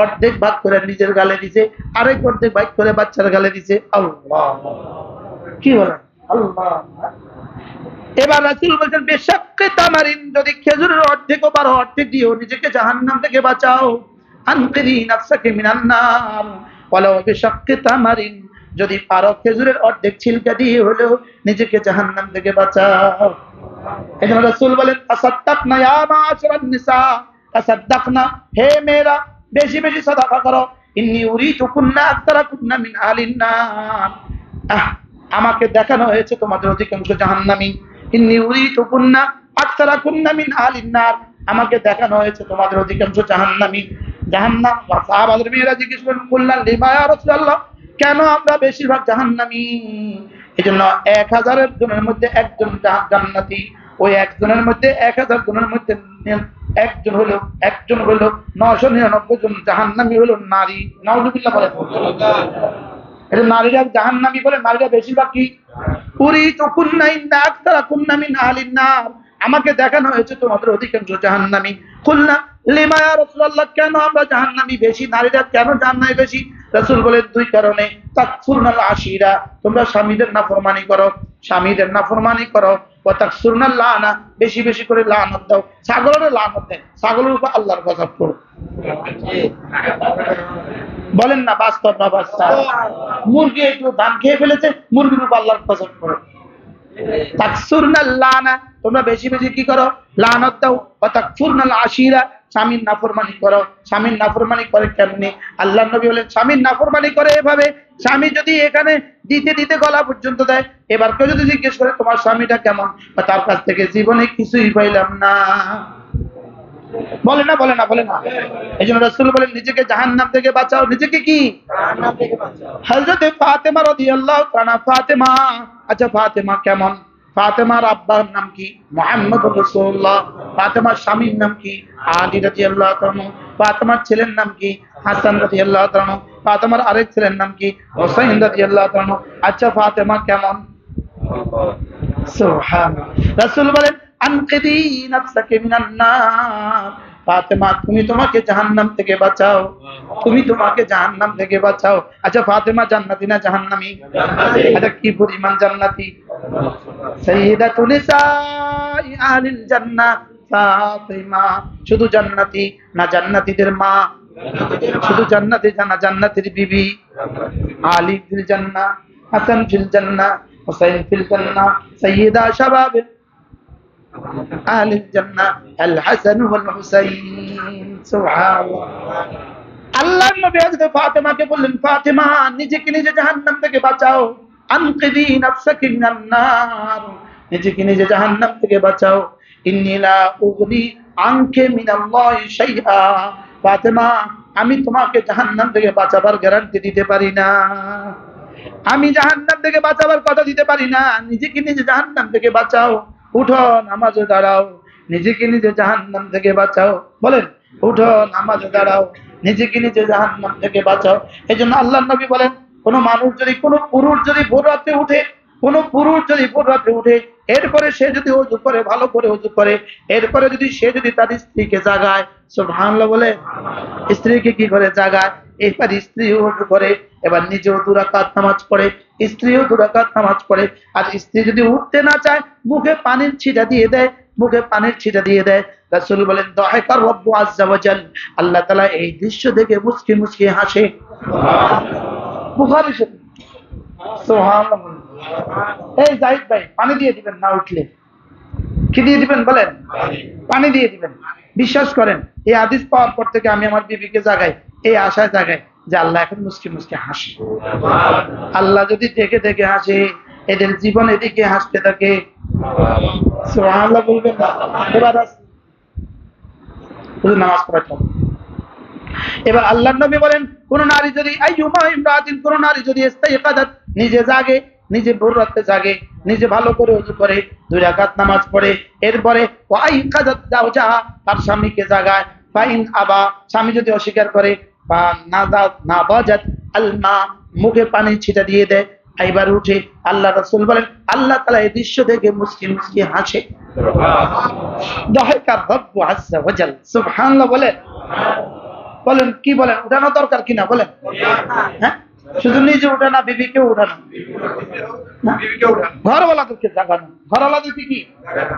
অর্ধেক ভাগ করে নিজের গালে দিছে, আরেক অর্ধেক ভাগ করে বাচ্চার গালে দিছে। আল্লাহ, কি বলেন? আল্লাহ। এবার রাসূল বলেন বিশাক্কি তামারিন, যদি খেজুরের অর্ধেক পারো অর্ধেক দিও, নিজেকে জাহান্নাম থেকে বাঁচাও। আনকিরি নাফসাকি মিনান নার ওয়ালাউ বিশাক্কি তামারিন, যদি পারো খেজুরের অর্ধেক ছিলকা দিয়ে হলেও নিজেকে জাহান্নাম থেকে বাঁচাও। এজন্য রাসূল বলেন তাসাদদাকনা ইয়া মা'আশারান নিসা, তাসাদদাকনা, হে মেয়েরা বেশি বেশি সাদাকা করো। ইন্নী উরিতুকুন্না আকতারাকুন্না মিন আহলিন নার, আমাকে দেখানো হয়েছে তোমাদের অধিকাংশ জাহান্নামী। ইন্নী উরিতুকুন্না আকতারাকুন্না মিন আহলিন নার, আমাকে দেখানো হয়েছে তোমাদের অধিকাংশ জাহান্নামী। জাহান্নাম। সাহাবাদের মেয়েরা জিজ্ঞেস করেন, কুল্লান লিমা ইয়া রাসূলুল্লাহ, কেন আমরা বেশিরভাগ জাহান্নামী? এজন্য 1000 জনের মধ্যে একজন জান্নাতি, ওই একজনের মধ্যে 1000 জনের মধ্যে একজন হলো 999 জন জাহান্নামী হলো নারী। নাউযুবিল্লাহ বলেন। এটা নারীরা জাহান্নামী বলে, নারীরা বেশিরভাগ কি? উরিতু কুন্না ইন্না আকতারা কুন্না মিন আহলিন নার, আমাকে দেখানো হয়েছে তোমাদের অধিকাংশ জাহান্নামী। কুল্না লিমা ইয়া রাসূলুল্লাহ, কেন আমরা জাহান্নামী বেশি, নারীরা কেন জাহান্নামী বেশি? রাসূল বলেন, দুই কারণে। তাকফুরনাল আশিরা, তোমরা স্বামীদের নাফরমানি করো, স্বামীদের নাফরমানি করো। ওয়া তাকসুরনাল লানা, বেশি বেশি করে লানত দাও। ছাগলের লানত দেয়, ছাগলের উপর আল্লাহর গজব করো। বলেন না বাস্তব না বাস্তব? মুরগি একটু ধান খেয়ে ফেলেছে, মুরগির উপর আল্লাহর গজব করো। তাকসুরনাল লানা, তোমরা বেশি বেশি কি করো? লানত দাও। ওয়া তাকফুরনাল আশিরা, স্বামীর নাফরমানি করো। স্বামীর নাফরমানি করে কেমনি? আল্লাহর নবী বলেন, স্বামীর নাফরমানি করে এভাবে, স্বামী যদি এখানে দিতে দিতে গলা পর্যন্ত দেয়, এবার কেউ যদি জিজ্ঞেস করে তোমার স্বামীটা কেমন, তার কাছ থেকে জীবনে কিছুই পাইলাম না। বলে না বলে না বলে না। এই জন্য রাসূল বলেন, নিজেকে জাহান্নাম থেকে বাঁচাও। নিজেকে কি? জাহান্নাম থেকে বাঁচাও। হযরত ফাতেমা রাদিয়াল্লাহু তাআলা, ফাতেমা, আচ্ছা ফাতেমা কেমন? ফাতেমার আব্বার নাম কি? মুহাম্মদুর রাসূলুল্লাহ। ফাতেমার স্বামীর নাম কি? আলী রাদিয়াল্লাহু তাআলা। ফাতেমার ছেলের নাম কি? হাসান রাদিয়াল্লাহু তাআলা। ফাতেমার আরেক ছেলের নাম কি? হুসাইন রাদিয়াল্লাহু তাআলা। আচ্ছা ফাতেমা কেমন? সুবহানাল্লাহ। রাসূল বলেন, আনকিদি নাফসাকে মিনান নার, ফাতেমা তুমি তোমাকে জাহান্নাম থেকে বাঁচাও, তুমি তোমাকে জাহান্নাম থেকে বাঁচাও। আচ্ছা ফাতেমা জান্নাতি না জাহান্নামী? আচ্ছা কি পরিমাণ জান্নাতি? সাইয়্যিদাতুন নিসাই আহলিল জান্নাহ ফাতেমা, শুধু জান্নাতি না জান্নাতীদের মা, শুধু জান্নাতি না জান্নাতীর বিবি। আলী ফিল জান্নাহ, হাসান ফিল জান্নাহ, হুসাইন ফিল জান্নাহ, সাইয়্যিদা শাবাব আহলিল জান্নাহ আল হাসান ওয়াল হুসাইন। সুবহানাল্লাহ। আল্লাহর নবী হযরত ফাতেমাকে বললেন, ফাতেমা নিজেকে নিজে জাহান্নাম থেকে বাঁচাও। আনকিদি নাফসাকি মিনান নার, নিজেকে নিজে জাহান্নাম থেকে বাঁচাও। ইন্নী লা উগনি আনকে মিনাল্লাহি শাইআ, ফাতেমা আমি তোমাকে জাহান্নাম থেকে বাঁচাবার গ্যারান্টি দিতে পারি না, আমি জাহান্নাম থেকে বাঁচাবার কথা দিতে পারি না। নিজেকে নিজে জাহান্নাম থেকে বাঁচাও। উঠো নামাজে দাঁড়াও, নিজেকে নিজে জাহান্নাম থেকে বাঁচাও। বলেন, উঠো নামাজে দাঁড়াও, নিজেকে নিজে জাহান্নাম থেকে বাঁচাও। এই জন্য আল্লাহর নবী বলেন, কোন মানুষ যদি, কোন পুরুষ যদি ভোর রাতে উঠে, কোন পুরুষ যদি ভোর রাতে উঠে, এরপরে সে যদি ওযু করে, ভালো করে ওযু করে, এরপরে যদি সে যদি তার স্ত্রীকে জাগায়, সুবহানাল্লাহ বলে, স্ত্রীকে কি করে জাগায়, এবার স্ত্রীও ওযু করে, এবার নিজেও 2 রাকাত নামাজ পড়ে, স্ত্রীও 2 রাকাত নামাজ পড়ে। আর স্ত্রী যদি উঠতে না চায়, মুখে পানির ছিটা দিয়ে দেয়, মুখে পানির ছিটা দিয়ে দেয়। রাসূল বলেন, দাহিকার রব্বু আযজা ওয়া জাল, আল্লাহ তাআলা এই দৃশ্য দেখে মুস্কি মুস্কি হাসে। বুখারী শরীফ। সুবহানাল্লাহ। এই জাহিদ ভাই পানি দিয়ে দিবেন না উঠলে। কি দিয়ে দিবেন বলেন? পানি দিয়ে দিবেন। বিশ্বাস করেন, এই হাদিস পাওয়ার পর থেকে আমি আমার বিবিকে জাগাই, এই আশায় জাগাই যে আল্লাহ এখন মুস্কি মুস্কি হাসে। আল্লাহ যদি দেখে দেখে হাসে, এদের জীবন এদিকে হাসতে থাকে। সুবহানাল্লাহ বলবেন না? এবার নামাজ পড়াচ্ছেন। এবার আল্লাহর নবী বলেন, কোন নারী যদি, আইয়ুমা ইমরাতিন, কোন নারী যদি ইস্তাইকাদাত, নিজে জাগে, নিজে ভোর রাতে জাগে, নিজে ভালো করে ওযু করে, 2 রাকাত নামাজ পড়ে, এরপরে ওয়াইকাদাত জাওজাহা, তার স্বামীকে জাগায়, ফাইন আবা, স্বামী যদি অস্বীকার করে, বা নাদাজাত আলমা, মুখে পানি ছিটা দিয়ে দেয়, এবার উঠে, আল্লাহ রাসূল বলেন, আল্লাহ তাআলা এই দৃশ্য দেখে মুস্কি মুস্কি হাসে। দাহিকা রব্বু আযজা ওয়া জাল। সুবহানাল্লাহ বলেন। বলেন কি বলেন? উঠানো দরকার কিনা বলেন? হ্যাঁ, শুধু নিজে উঠানা, বিবিকে উঠানো, ঘরওয়ালাদেরকে জাগানো। ঘরওয়ালাদেরকে কি?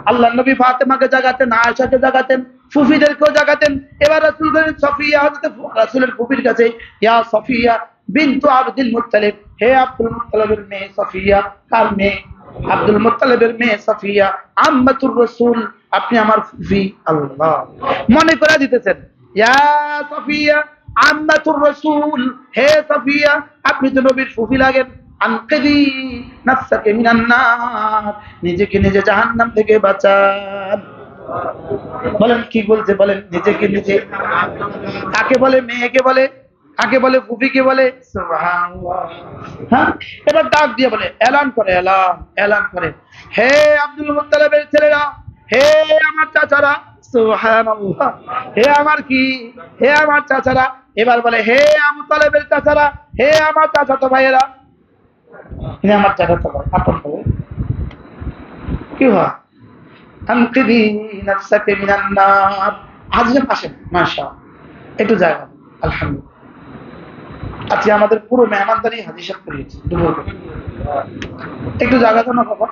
আল্লাহর নবী ফাতেমাকে জাগাতেন, আয়েশাকে জাগাতেন, ফুফিদেরকেও জাগাতেন। এবার রাসূল বলেন, সফিয়া, হযরত রাসূলের ফুফির কাছে, ইয়া সফিয়া বিনতু আব্দুল মুত্তালিব, হে আব্দুল মুত্তালিবের মেয়ে সফিয়া। কার মেয়ে? আব্দুল মুত্তালিবের মেয়ে সফিয়া, আম্মাতুর রাসূল, আপনি আমার ফুফি। আল্লাহ মনে করে দিতেছেন, ইয়া সফিয়া আম্মাতুর রাসূল, হে সফিয়া আপনি তো নবীর ফুফি লাগেন। আনকিদি নাফসাকে মিনান নার, নিজেকে নিজে জাহান্নাম থেকে বাঁচান। বলেন কি বলছে, বলেন নিজেকে নিজে। কাকে বলে? মেয়েকে বলে, কাকে বলে? ফুফিকে বলে। সুবহানাল্লাহ। হ্যাঁ, এবার ডাক দিয়ে বলে, এলান করে, এলান করে, হে আব্দুল মুত্তালিবের ছেলেরা, হে আমার চাচারা, সুবহানাল্লাহ, হে আমার কি, হে আমার চাচারা। এবার বলে, হে আবু তালেবের চাচারা, হে আমার চাচাতো ভাইয়েরা, হে আমার চাচাতো ভাই, আপন ভাই। কি হয়? আনকিদি নাফসাকে মিনান নার। হাদিসের পাশে মাশাআল্লাহ একটু জায়গা, আলহামদুলিল্লাহ। আজকে আমাদের পুরো মেহমানদারি হাদিসের করিয়েছে, একটু জায়গা তো না বাবা।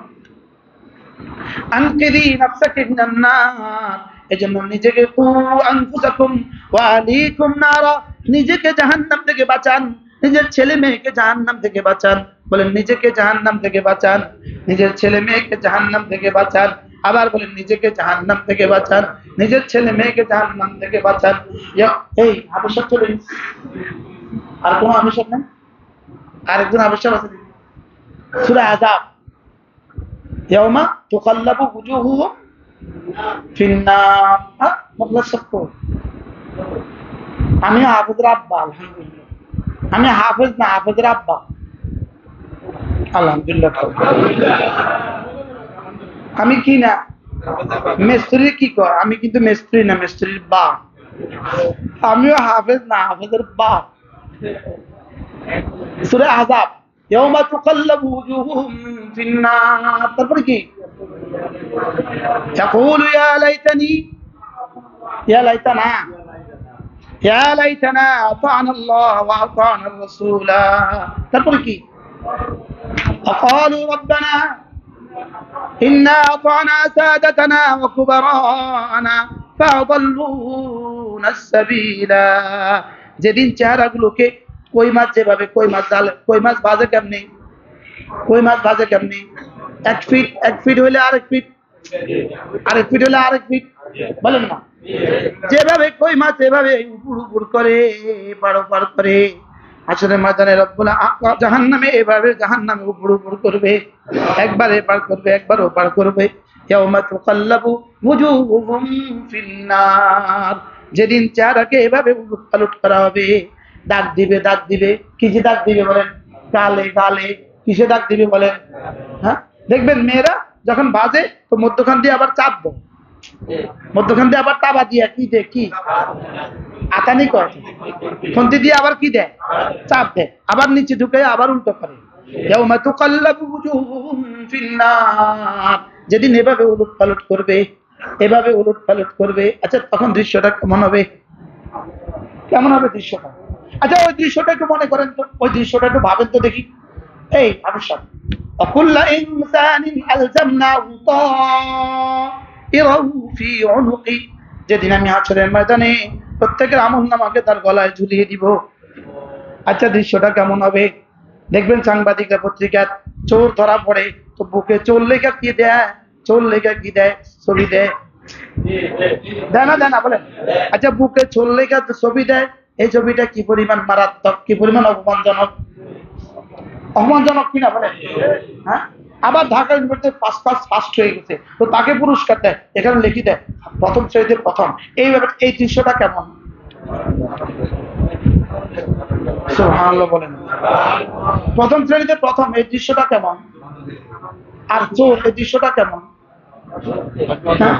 আনকিদি নাফসাকে মিনান নার, এজন্য নিজেকে কু আনফুসাকুম ওয়া আহলিকুম নারা, নিজেকে জাহান্নাম থেকে বাঁচান, নিজের ছেলে মেয়েকে জাহান্নাম থেকে বাঁচান। বলেন নিজেকে জাহান্নাম থেকে বাঁচান, নিজের ছেলে মেয়েকে জাহান্নাম থেকে বাঁচান। আবার বলেন নিজেকে জাহান্নাম থেকে বাঁচান, নিজের ছেলে মেয়েকে জাহান্নাম থেকে বাঁচান। এই আবশ্যক চলে, আর কোনো আবশ্যক নেই? আরেকজন আবশ্যক আছে, সূরা আযাব, ইয়াউমা তুকাল্লাবু ওয়ুজুহুহুম ফিন্নার। মুখলাস সত্য। আমি হাফেজের আব্বা, আলহামদুলিল্লাহ। আমি হাফেজ না, হাফেজের আব্বা, আলহামদুলিল্লাহ। আমি কি না মিস্ত্রি, কি কর, আমি কিন্তু মিস্ত্রি না, মিস্ত্রির বাপ। আমিও হাফেজ না, হাফেজের বাপ। সূরা আযাব, ইয়াউমা তুকাল্লাবু ওয়ুজুহুম ফিন্নার। তারপরে কি? ইয়াকুলু ইয়া লাইতানি, ইয়া লাইতানা, ইয়া লাইতানা আতা'না আল্লাহ ওয়া আতা'না আর-রাসূলা। তারপরে কি? وقالوا ربنا إنا أطعنا سادتنا وكبراءنا فأضلونا السبيلا। যেদিন চেহারাগুলোকে কই মাছ, যেভাবে কই মাছ জালে, কই মাছ ভাজে কেমনি, কই মাছ ভাজে কেমনি? 1 ফিট, 1 ফিট হইলে আরেক ফিট, আরেক ফিট হইলে আরেক ফিট, বলেন না? যেভাবে কই মাছ এভাবে উপর উপর করে, পার পার করে, হাসরের ময়দানে রব্বুল জাহান্নামে এভাবে জাহান্নামে উপর উপর করবে, একবার এপার করবে, একবার ওপার করবে। ইয়াউমা তুকাল্লাবু ওয়ুজুহুহুম ফিন্নার, যেদিন চেহারাকে এভাবে উলটপালট করা হবে। দাগ দিবে, দাগ দিবে, কিসে দাগ দিবে বলেন? গালে, গালে। কিসে দাগ দিবে বলেন? হ্যাঁ, দেখবেন মেয়েরা যখন বাজে তো মধ্যখান দিয়ে আবার চাপ দেয়, মধ্যখান দিয়ে আবার তাবা দিয়ে কি দেয়, কি আতানি করে, ফন্তি দিয়ে আবার কি দেয়, চাপ দেয়, আবার নিচে ঢুকে আবার উল্টো করে। ইয়াউমা তুকাল্লাবু ওয়ুজুহুহুম ফিন্নার, যেদিন এভাবে উলট পালট করবে, এভাবে উলট পালট করবে। আচ্ছা, তখন দৃশ্যটা কেমন হবে? কেমন হবে দৃশ্যটা? আচ্ছা, ওই দৃশ্যটা একটু মনে করেন তো, ওই দৃশ্যটা একটু ভাবেন তো দেখি। এই আবশ্যক, অকুল্লা ইনসানিন আলজামনাহু তাইরাহু ফি উনুকি, যেদিন আমি হাশরের ময়দানে প্রত্যেকের আমলনামাকে তার গলায় ঝুলিয়ে দিব। আচ্ছা, দৃশ্যটা কেমন হবে? দেখবেন সাংবাদিকরা পত্রিকায় চোর ধরা পড়ে তো বুকে চোর লেখা কি দেয়, চোর লেখা কি দেয়, ছবি দেয়, দেয় না, দেয় না বলেন? আচ্ছা, বুকে চোর লেখা ছবি দেয়, এই ছবিটা কি পরিমাণ মারাত্মক, কি পরিমাণ অপমানজনক, অপমানজনক কিনা বলেন? হ্যাঁ, আবার ঢাকা ইউনিভার্সিটি ফার্স্ট হয়ে গেছে তো তাকে পুরস্কার দেয়, এখানে লিখি দেয় প্রথম শ্রেণীতে প্রথম। এইভাবে এই দৃশ্যটা কেমন? সুবহানাল্লাহ বলেন। প্রথম শ্রেণীতে প্রথম, এই দৃশ্যটা কেমন? আর চোর, এই দৃশ্যটা কেমন? হ্যাঁ,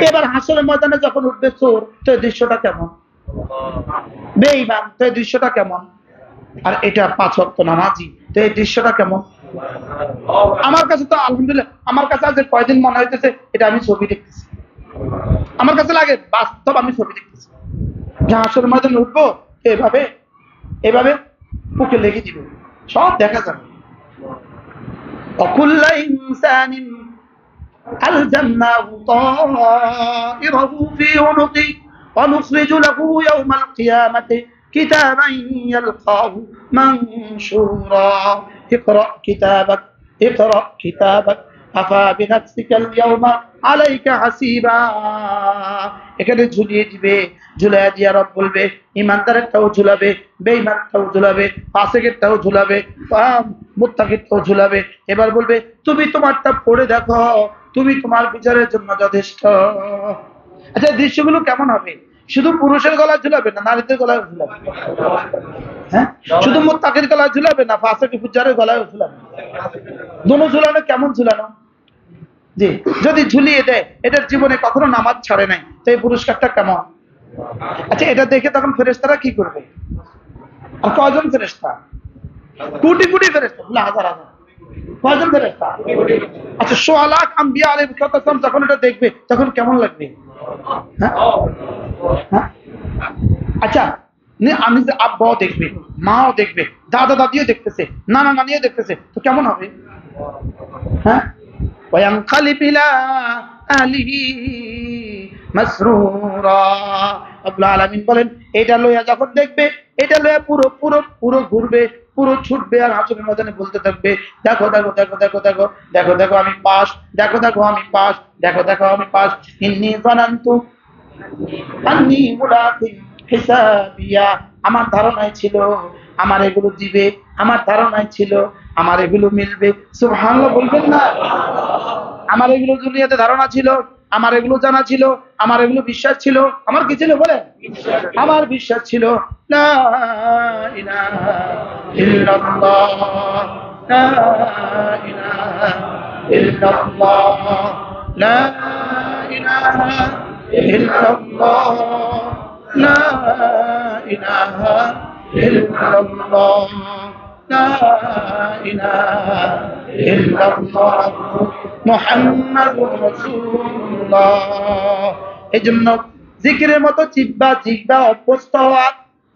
এবার হাসরের ময়দানে যখন উঠবে চোর, তো এই দৃশ্যটা কেমন? বেঈমান, তো এই দৃশ্যটা কেমন? আর এটা 5 ওয়াক্ত নামাজি, তো এই দৃশ্যটা কেমন? আমার কাছে তো আলহামদুলিল্লাহ, আমার কাছে আজ কয়দিন মনে হইতেছে এটা আমি ছবি দেখতেছি। আমার কাছে লাগে বাস্তব আমি ছবি দেখতেছি। যে হাসরের ময়দানে উঠবো, এভাবে এভাবে বুকে লেগে দিবে, সব দেখা যাবে। অকুল্লা ইনসানিন আলজামনাহু তাইরাহু ফি উনুকি ওয়া নুখরিজু লাহু ইয়াওমাল কিয়ামাতি কিতাবান ইয়ালকাহু মানশুরা। ইকরা কিতাবাক, ইকরা কিতাবাক কাফা বিনাফসিকাল ইয়াওমা আলাইকা হাসিবা। এখানে ঝুলিয়ে দিবে, ঝুলাইয়া দিয়া রব বলবে, ইমানদারেরটাও ঝুলাবে, বেঈমানটাও ঝুলাবে, ফাসিকেরটাও ঝুলাবে, মুত্তাকিরটাও ঝুলাবে। এবার বলবে, তুমি তোমারটা পড়ে দেখো, তুমি তোমার বিচারের জন্য যথেষ্ট। আচ্ছা, দৃশ্যগুলো কেমন হবে? শুধু পুরুষের গলায় ঝুলাবে না নারীদের গলায় ঝুলাবে? হ্যাঁ, শুধু মুত্তাকির গলায় ঝুলাবে না ফাসিক ফুজ্জারের গলায় ঝুলাবে? দুনো ঝুলানো কেমন ঝুলানো? জি, যদি ঝুলিয়ে দেয় এটার জীবনে কখনো নামাজ ছাড়ে নাই, তো এই পুরস্কারটা কেমন? আচ্ছা, এটা দেখে তখন ফেরেশতারা কি করবে? আর কয়জন ফেরেশতা? কোটি কোটি ফেরেশতা, না হাজার হাজার। কয়জন ফেরেশতা? আচ্ছা, ১৬ লাখ আম্বিয়া আলাইহিস সালাম যখন এটা দেখবে তখন কেমন লাগবে? হ্যাঁ হ্যাঁ, আচ্ছা, আমি যে আব্বাও দেখবে, মাও দেখবে, দাদা দাদিও দেখতেছে, নানা নানিও দেখতেছে, তো কেমন হবে? হ্যাঁ, وينقلب إلى أهله مسرورا। আল্লাহ আলামিন বলেন, এটা লইয়া যখন দেখবে, এটা লইয়া পুরো পুরো পুরো ঘুরবে, পুরো ছুটবে আর হাসরের ময়দানে বলতে থাকবে, দেখো দেখো দেখো দেখো দেখো দেখো দেখো আমি পাস, দেখো দেখো আমি পাস, দেখো দেখো আমি পাস। ইন্নী যানানতু আন্নী মুলাকিন হিসাবিয়া। আমার ধারণাই ছিল আমার এগুলো দিবে, আমার ধারণাই ছিল আমার এগুলো মিলবে। সুবহানাল্লাহ বলবেন না? আমার এগুলো দুনিয়াতে ধারণা ছিল, আমার এগুলো জানা ছিল, আমার এগুলো বিশ্বাস ছিল। আমার কি ছিল বলেন? আমার বিশ্বাস ছিল। লা ইলাহা ইল্লাল্লাহ, লা ইলাহা ইল্লাল্লাহ, লা ইলাহা ইল্লাল্লাহ, লা ইলাহা ইল্লাল্লাহ, লা ইলাহা ইল্লাল্লাহ মুহাম্মাদুর রাসূলুল্লাহ। এজন্য জিকিরের মতো জিহ্বা জিহ্বা অভ্যস্ত হওয়া,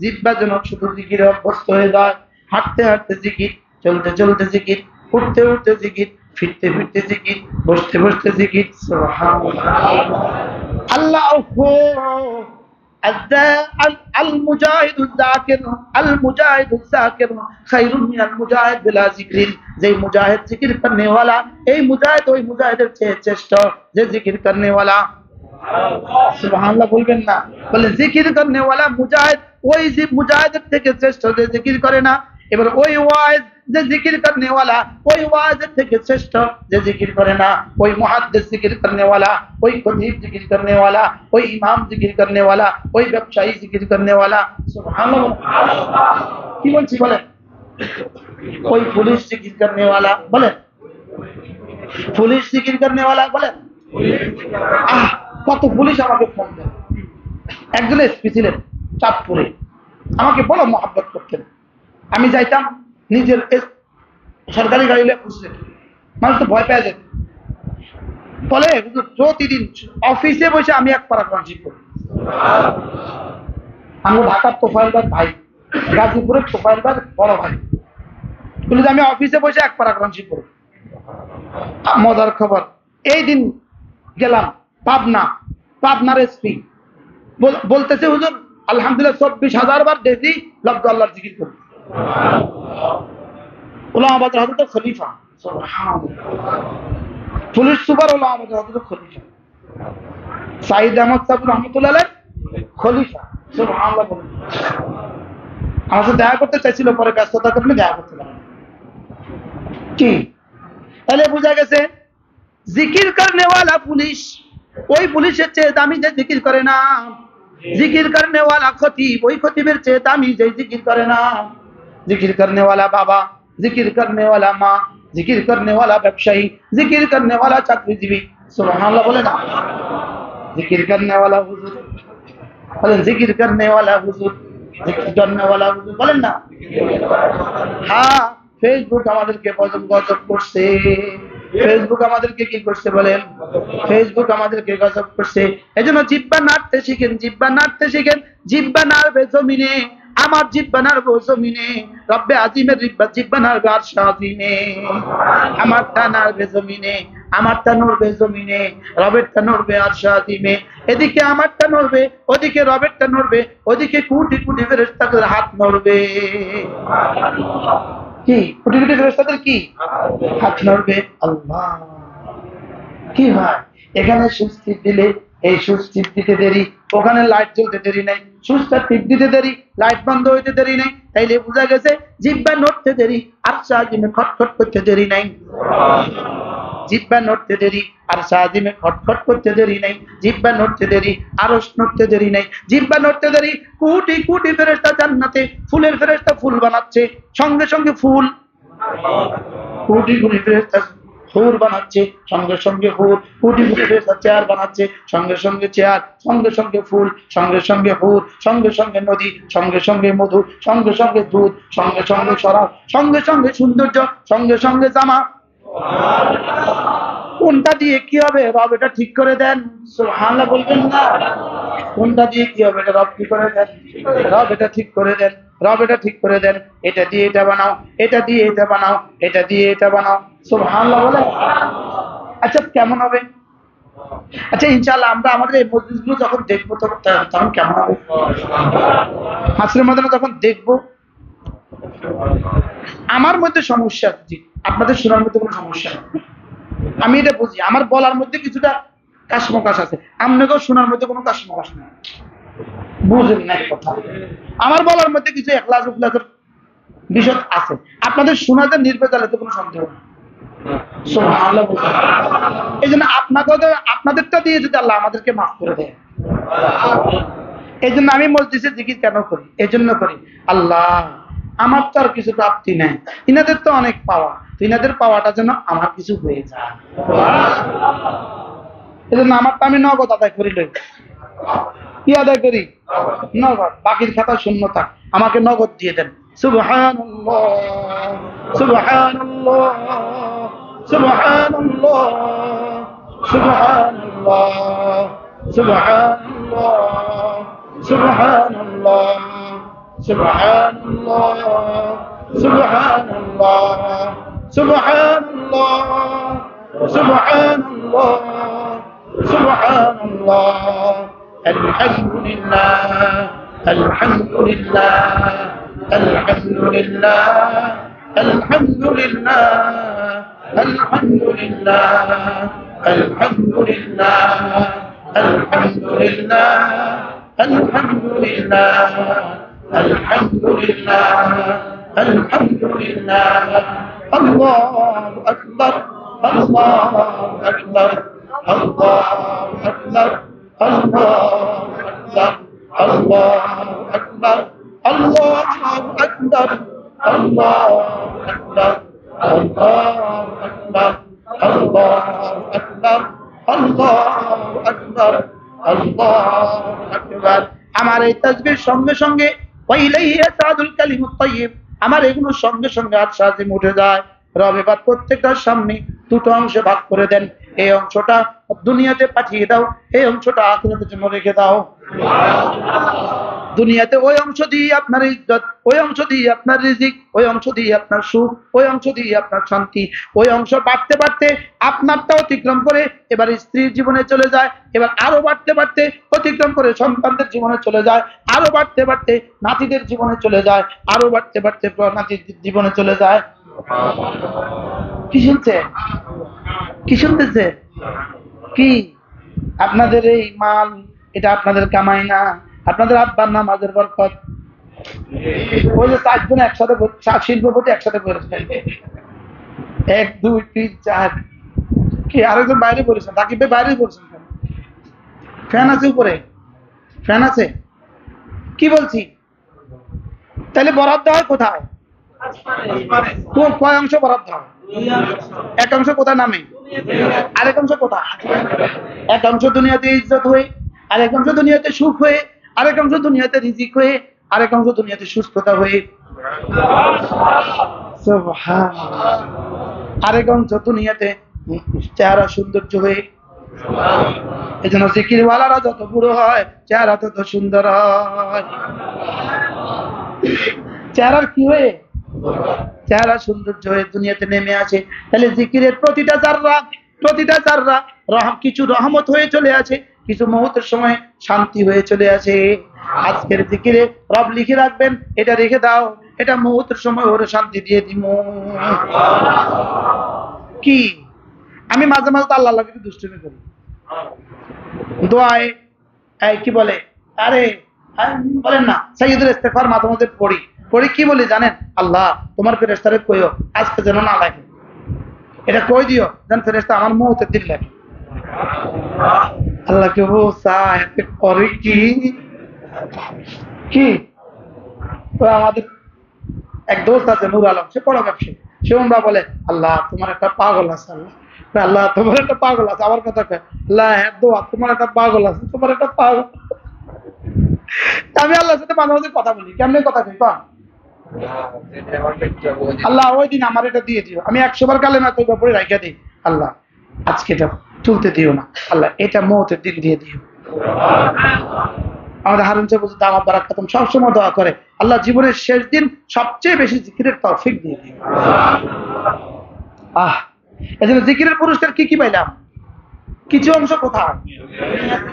জিহ্বা যেন শুধু জিকিরে অভ্যস্ত হয়ে যায়। হাঁটতে হাঁটতে জিকির, চলতে চলতে জিকির, উঠতে উঠতে জিকির, ফিরতে ফিরতে জিকির, বসতে বসতে জিকির। সুবহানাল্লাহ। আল্লাহু المجاهد الذاكر المجاهد الذاكر خير من المجاهد بلا ذكر। যে মুজাহিদ জিকির করনে वाला, এই মুজাহিদ ওই মুজাহিদের চেয়ে শ্রেষ্ঠ যে জিকির করনে वाला। সুবহানাল্লাহ বলবেন না? বলে জিকির করনে वाला মুজাহিদ ওই যে মুজাহিদের থেকে শ্রেষ্ঠ যে জিকির করে না। এবার ওই ওয়াইজ যে জিকির করনে वाला, ওই ওয়াইজের থেকে শ্রেষ্ঠ যে জিকির করে না। ওই মুহাদ্দিস জিকির করনে वाला, ওই খতিব জিকির করনে वाला, ওই ইমাম জিকির করনে वाला, ওই ব্যবসায়ী জিকির করনে वाला। সুবহানাল্লাহ। কি বলছি বলেন? ওই পুলিশ জিকির করনে वाला বলেন, পুলিশ জিকির করনে वाला বলেন। কত পুলিশ আমাকে ফোন দেন। একজন এসপি ছিলেন চাঁদপুরে, আমাকে বড় মহব্বত করতেন। আমি যাইতাম নিজের সরকারি গাড়ি নিয়ে খুঁজতে, মানুষ তো ভয় পেয়ে যেত। বলে প্রতিদিন অফিসে বসে আমি এক পারা কোরআন শিখব। আমি ঢাকার তোফায়েলবার ভাই, গাজীপুরের তোফায়েলবার বড় ভাই, বলে যে আমি অফিসে বসে এক পারা কোরআন শিখব। মজার খবর, এই দিন গেলাম পাবনার এসপি বলতেছে, হুজুর আলহামদুলিল্লাহ 24,000 বার ডেইলি লব্ধ আল্লাহর জিকির করি। উলামাবাদের হযরত খলিফা, সুবহানাল্লাহ, পুলিশ সুপার উলামাবাদের হযরত খলিফা সাইদ আহমদ সাহেব রহমাতুল্লাহ আলাইহি খলিফা। সুবহানাল্লাহ। আমার সাথে দেখা করতে চাইছিল, পরে ব্যস্ততার কারণে দেখা করতে পারেন। কি তাহলে বোঝা গেছে জিকির করনে वाला পুলিশ ওই পুলিশের চেয়ে দামি যে জিকির করে না। জিকির করনে वाला খতিব ওই খতিবের চেয়ে দামি যে জিকির করে না। জিকির করনে वाला বাবা, জিকির করনে वाला মা, জিকির করনে वाला ব্যবসায়ী, জিকির করনে वाला চাকরিজীবী। সুবহানাল্লাহ বলে না? জিকির করনে वाला হুজুর বলেন, জিকির করনে वाला হুজুর, জিকির করনে वाला হুজুর বলেন না? হ্যাঁ, ফেসবুক আমাদেরকে গজব করছে। ফেসবুক আমাদেরকে কি করছে বলেন? ফেসবুক আমাদেরকে গজব করছে। এজন্য জিহ্বা নাড়তে শিখেন, জিহ্বা নাড়তে শিখেন। জিহ্বা নাড়বে জমিনে, আমার জিহ্বা নাড়বে জমিনে। রব্বে আজিমের জিহ্বা নাড়বে আরশে আজিমে। আমারটা নাড়বে জমিনে, আমারটা নড়বে জমিনে, রবেরটা নড়বে আরশে আজিমে। এদিকে আমারটা নড়বে, ওদিকে রবেরটা নড়বে, ওদিকে কোটি কোটি ফেরেশতাদের হাত নড়বে। কি কোটি কোটি ফেরেশতাদের কি হাত নড়বে? আল্লাহ। কি হয় এখানে সুইচ টিপ দিলে, এই সুইচ টিপ দিতে দেরি, ওখানে লাইট জ্বলতে দেরি নাই, সুইচটা টিপ দিতে দেরি, লাইট বন্ধ হইতে দেরি নাই। তাইলে বোঝা গেছে জিহ্বা নড়তে দেরি, আরশে আজিমে খটখট করতে দেরি নাই। জিহ্বা নড়তে দেরি আর সাজিমে খটখট করতে দেরি নাই, জিহ্বা নড়তে দেরি আরশ নড়তে দেরি নাই, জিহ্বা নড়তে দেরি কোটি কোটি ফেরেশতা জান্নাতে ফুলের ফেরেশতা ফুল বানাচ্ছে, সঙ্গে সঙ্গে ফুল কোটি কোটি ফেরেশতা হুর বানাচ্ছে, সঙ্গে সঙ্গে হুর, কোটি কোটি ফেরেশতা চেয়ার বানাচ্ছে, সঙ্গে সঙ্গে চেয়ার, সঙ্গে সঙ্গে ফুল, সঙ্গে সঙ্গে হুর, সঙ্গে সঙ্গে নদী, সঙ্গে সঙ্গে মধু, সঙ্গে সঙ্গে দুধ, সঙ্গে সঙ্গে শরাব, সঙ্গে সঙ্গে সৌন্দর্য, সঙ্গে সঙ্গে জামা। কোনটা দিয়ে কি হবে রব এটা ঠিক করে দেন, সুবহানাল্লাহ বলবেন না? কোনটা দিয়ে কি হবে এটা রব কি করে দেন, রব এটা ঠিক করে দেন, রব এটা ঠিক করে দেন, এটা দিয়ে এটা বানাও, এটা দিয়ে এটা বানাও, এটা দিয়ে এটা বানাও, সুবহানাল্লাহ বলে। আচ্ছা কেমন হবে? আচ্ছা ইনশাআল্লাহ আমরা আমাদের এই মসজিদগুলো যখন দেখবো তখন কেমন হবে? হাসরের ময়দানে যখন দেখবো, আমার মধ্যে সমস্যা জি, আপনাদের শোনার মধ্যে কোনো সমস্যা নেই, আমি এটা বুঝি, আমার বলার মধ্যে কিছুটা কাশমকাশ আছে, আপনাকেও শোনার মধ্যে কোনো কাশমকাশ নেই, বুঝেন না কথা। আমার বলার মধ্যে কিছু একলাস উখলাসের বিষয় আছে, আপনাদের শোনাতে নির্ভেজালে তো কোনো সন্দেহ নেই। সুবহানাল্লাহ। এই জন্য আপনাদেরটা দিয়ে যদি আল্লাহ আমাদেরকে মাফ করে দেয়, এই জন্য আমি মসজিদে জিকির কেন করি? এই জন্য করি, আল্লাহ আমার তো আর কিছু প্রাপ্তি নেই, ইনাদের তো অনেক পাওয়া, ইনাদের পাওয়াটা যেন আমার কিছু হয়ে যায়। এই জন্য আমারটা আমি নগদ আদায় করি, লই কি আদায় করি? নগদ, বাকির খাতা শূন্য থাক, আমাকে নগদ দিয়ে দেন। সুবহানাল্লাহ সুবহানাল্লাহ সুবহানাল্লাহ সুবহানাল্লাহ সুবহানাল্লাহ সুবহানাল্লাহ সুবহানাল্লাহ সুবহানাল্লাহ সুবহানাল্লাহ সুবহানাল্লাহ সুবহানাল্লাহ আলহামদুলিল্লাহ আলহামদুলিল্লাহ আলহামদুলিল্লাহ আলহামদুলিল্লাহ আলহামদুলিল্লাহ আলহামদুলিল্লাহ আলহামদুলিল্লাহ আলহামদুলিল্লাহ আলহামদুলিল্লাহ আলহামদুলিল্লাহ আল্লাহু আকবার আল্লাহু আকবার আল্লাহু আকবার আল্লাহু আকবার আল্লাহু আকবার আল্লাহু আকবার আল্লাহু আকবার আল্লাহু আকবার আল্লাহু আকবার আল্লাহু আকবার আল্লাহু আকবার। আমার এই তাসবির সঙ্গে সঙ্গে ওয়াইলাইহি ইয়াসাদুল কালিমুত তাইয়্যিব, আমার এগুলো সঙ্গে সঙ্গে আশ্বাসে উঠে যায়। রব এবার প্রত্যেকটার সামনে দুটো অংশে ভাগ করে দেন, এই অংশটা দুনিয়াতে পাঠিয়ে দাও, এই অংশটা আখিরাতের জন্য রেখে দাও। দুনিয়াতে ওই অংশ দিয়ে আপনার ইজ্জত, ওই অংশ দিয়ে আপনার রিজিক, ওই অংশ দিয়ে আপনার সুখ, ওই অংশ দিয়ে আপনার শান্তি, ওই অংশ বাড়তে বাড়তে আপনারটা অতিক্রম করে এবার স্ত্রীর জীবনে চলে যায়, এবার আরো বাড়তে বাড়তে অতিক্রম করে সন্তানদের জীবনে চলে যায়, আরো বাড়তে বাড়তে নাতিদের জীবনে চলে যায়, আরো বাড়তে বাড়তে নাতির জীবনে চলে যায়। কি শুনছে? কি শুনতেছে? কি আপনাদের এই মাল, এটা আপনাদের কামাই না, আপনাদের আব্বার নামাজের বরকত। ওই যে চারজন একসাথে শিল্পপতি একসাথে করেছে, 1 2 3 4, কি আরেকজন বাইরে বলেছেন, তাকে বাইরে বলছেন, ফ্যান আছে উপরে, ফ্যান আছে, কি বলছি? তাহলে বরাদ্দ হয় কোথায়? কয় অংশ বরাদ্দ হয়? এক অংশ কোথায় নামে, আরেক অংশ কোথায়? এক অংশ দুনিয়াতে ইজ্জত হয়ে, আরেক অংশ দুনিয়াতে সুখ হয়ে, আরেক অংশ দুনিয়াতে রিজিক হয়ে, আরেক অংশ দুনিয়াতে সুস্থতা হয়ে, আরেক অংশ দুনিয়াতে চেহারা সৌন্দর্য হয়ে। এই জন্য জিকিরওয়ালারা যত বুড়ো হয় চেহারা তত সুন্দর হয়। চেহারার কি হয়ে? চেহারা সৌন্দর্য হয়ে দুনিয়াতে নেমে আসে। তাহলে জিকিরের প্রতিটা জাররা কিছু রহমত হয়ে চলে আসে, কিছু মুহূর্তের সময় শান্তি হয়ে চলে আসে। আজকের জিকিরে রব লিখে রাখবেন, এটা রেখে দাও, এটা মুহূর্তের সময় ওরে শান্তি দিয়ে দিব। কি আমি মাঝে মাঝে তো আল্লাহ আল্লাহকে দুষ্টুমি করি দোয়ায়, কি বলে, আরে বলেন না সাইয়্যিদুল ইস্তিগফার মাঝে মাঝে পড়ি, কি বলি জানেন? আল্লাহ তোমার ফেরেশতারে কইও আজকে যেন না লাগে, এটা কই দিও যেন ফেরেশতা আমার মুহূর্তে দিল লাগে। আল্লাহকে বলছা এতে করে কি কি আমাদের এক দোস্ত আছে নূর আলম, সে বড় ব্যবসায়ী, সে উমরা বলে আল্লাহ তোমার একটা পাগল আছে, আল্লাহ আল্লাহ তোমার একটা পাগল আছে, আমার কথা কয় আল্লাহ হ্যাঁ দোয়া তোমার একটা পাগল আছে, তোমার একটা পাগল। আমি আল্লাহর সাথে মাঝে মাঝে কথা বলি, কেমনে কথা কই কন আল্লাহ ওই দিন আমার এটা দিয়ে দিও, আমি 100 বার কালেমা তওবা পড়ে রাইখা দিই, আল্লাহ আজকে এটা তুলতে দিও না, আল্লাহ এটা মওতের দিন দিয়ে দিও। আমাদের হারুন সাহেব দামাত বারাকাতুম সবসময় দোয়া করে আল্লাহ জীবনের শেষ দিন সবচেয়ে বেশি জিকিরের তৌফিক দিয়ে দিও। এজন্য জিকিরের পুরস্কার কি কি পাইলাম? কিছু অংশ কোথায়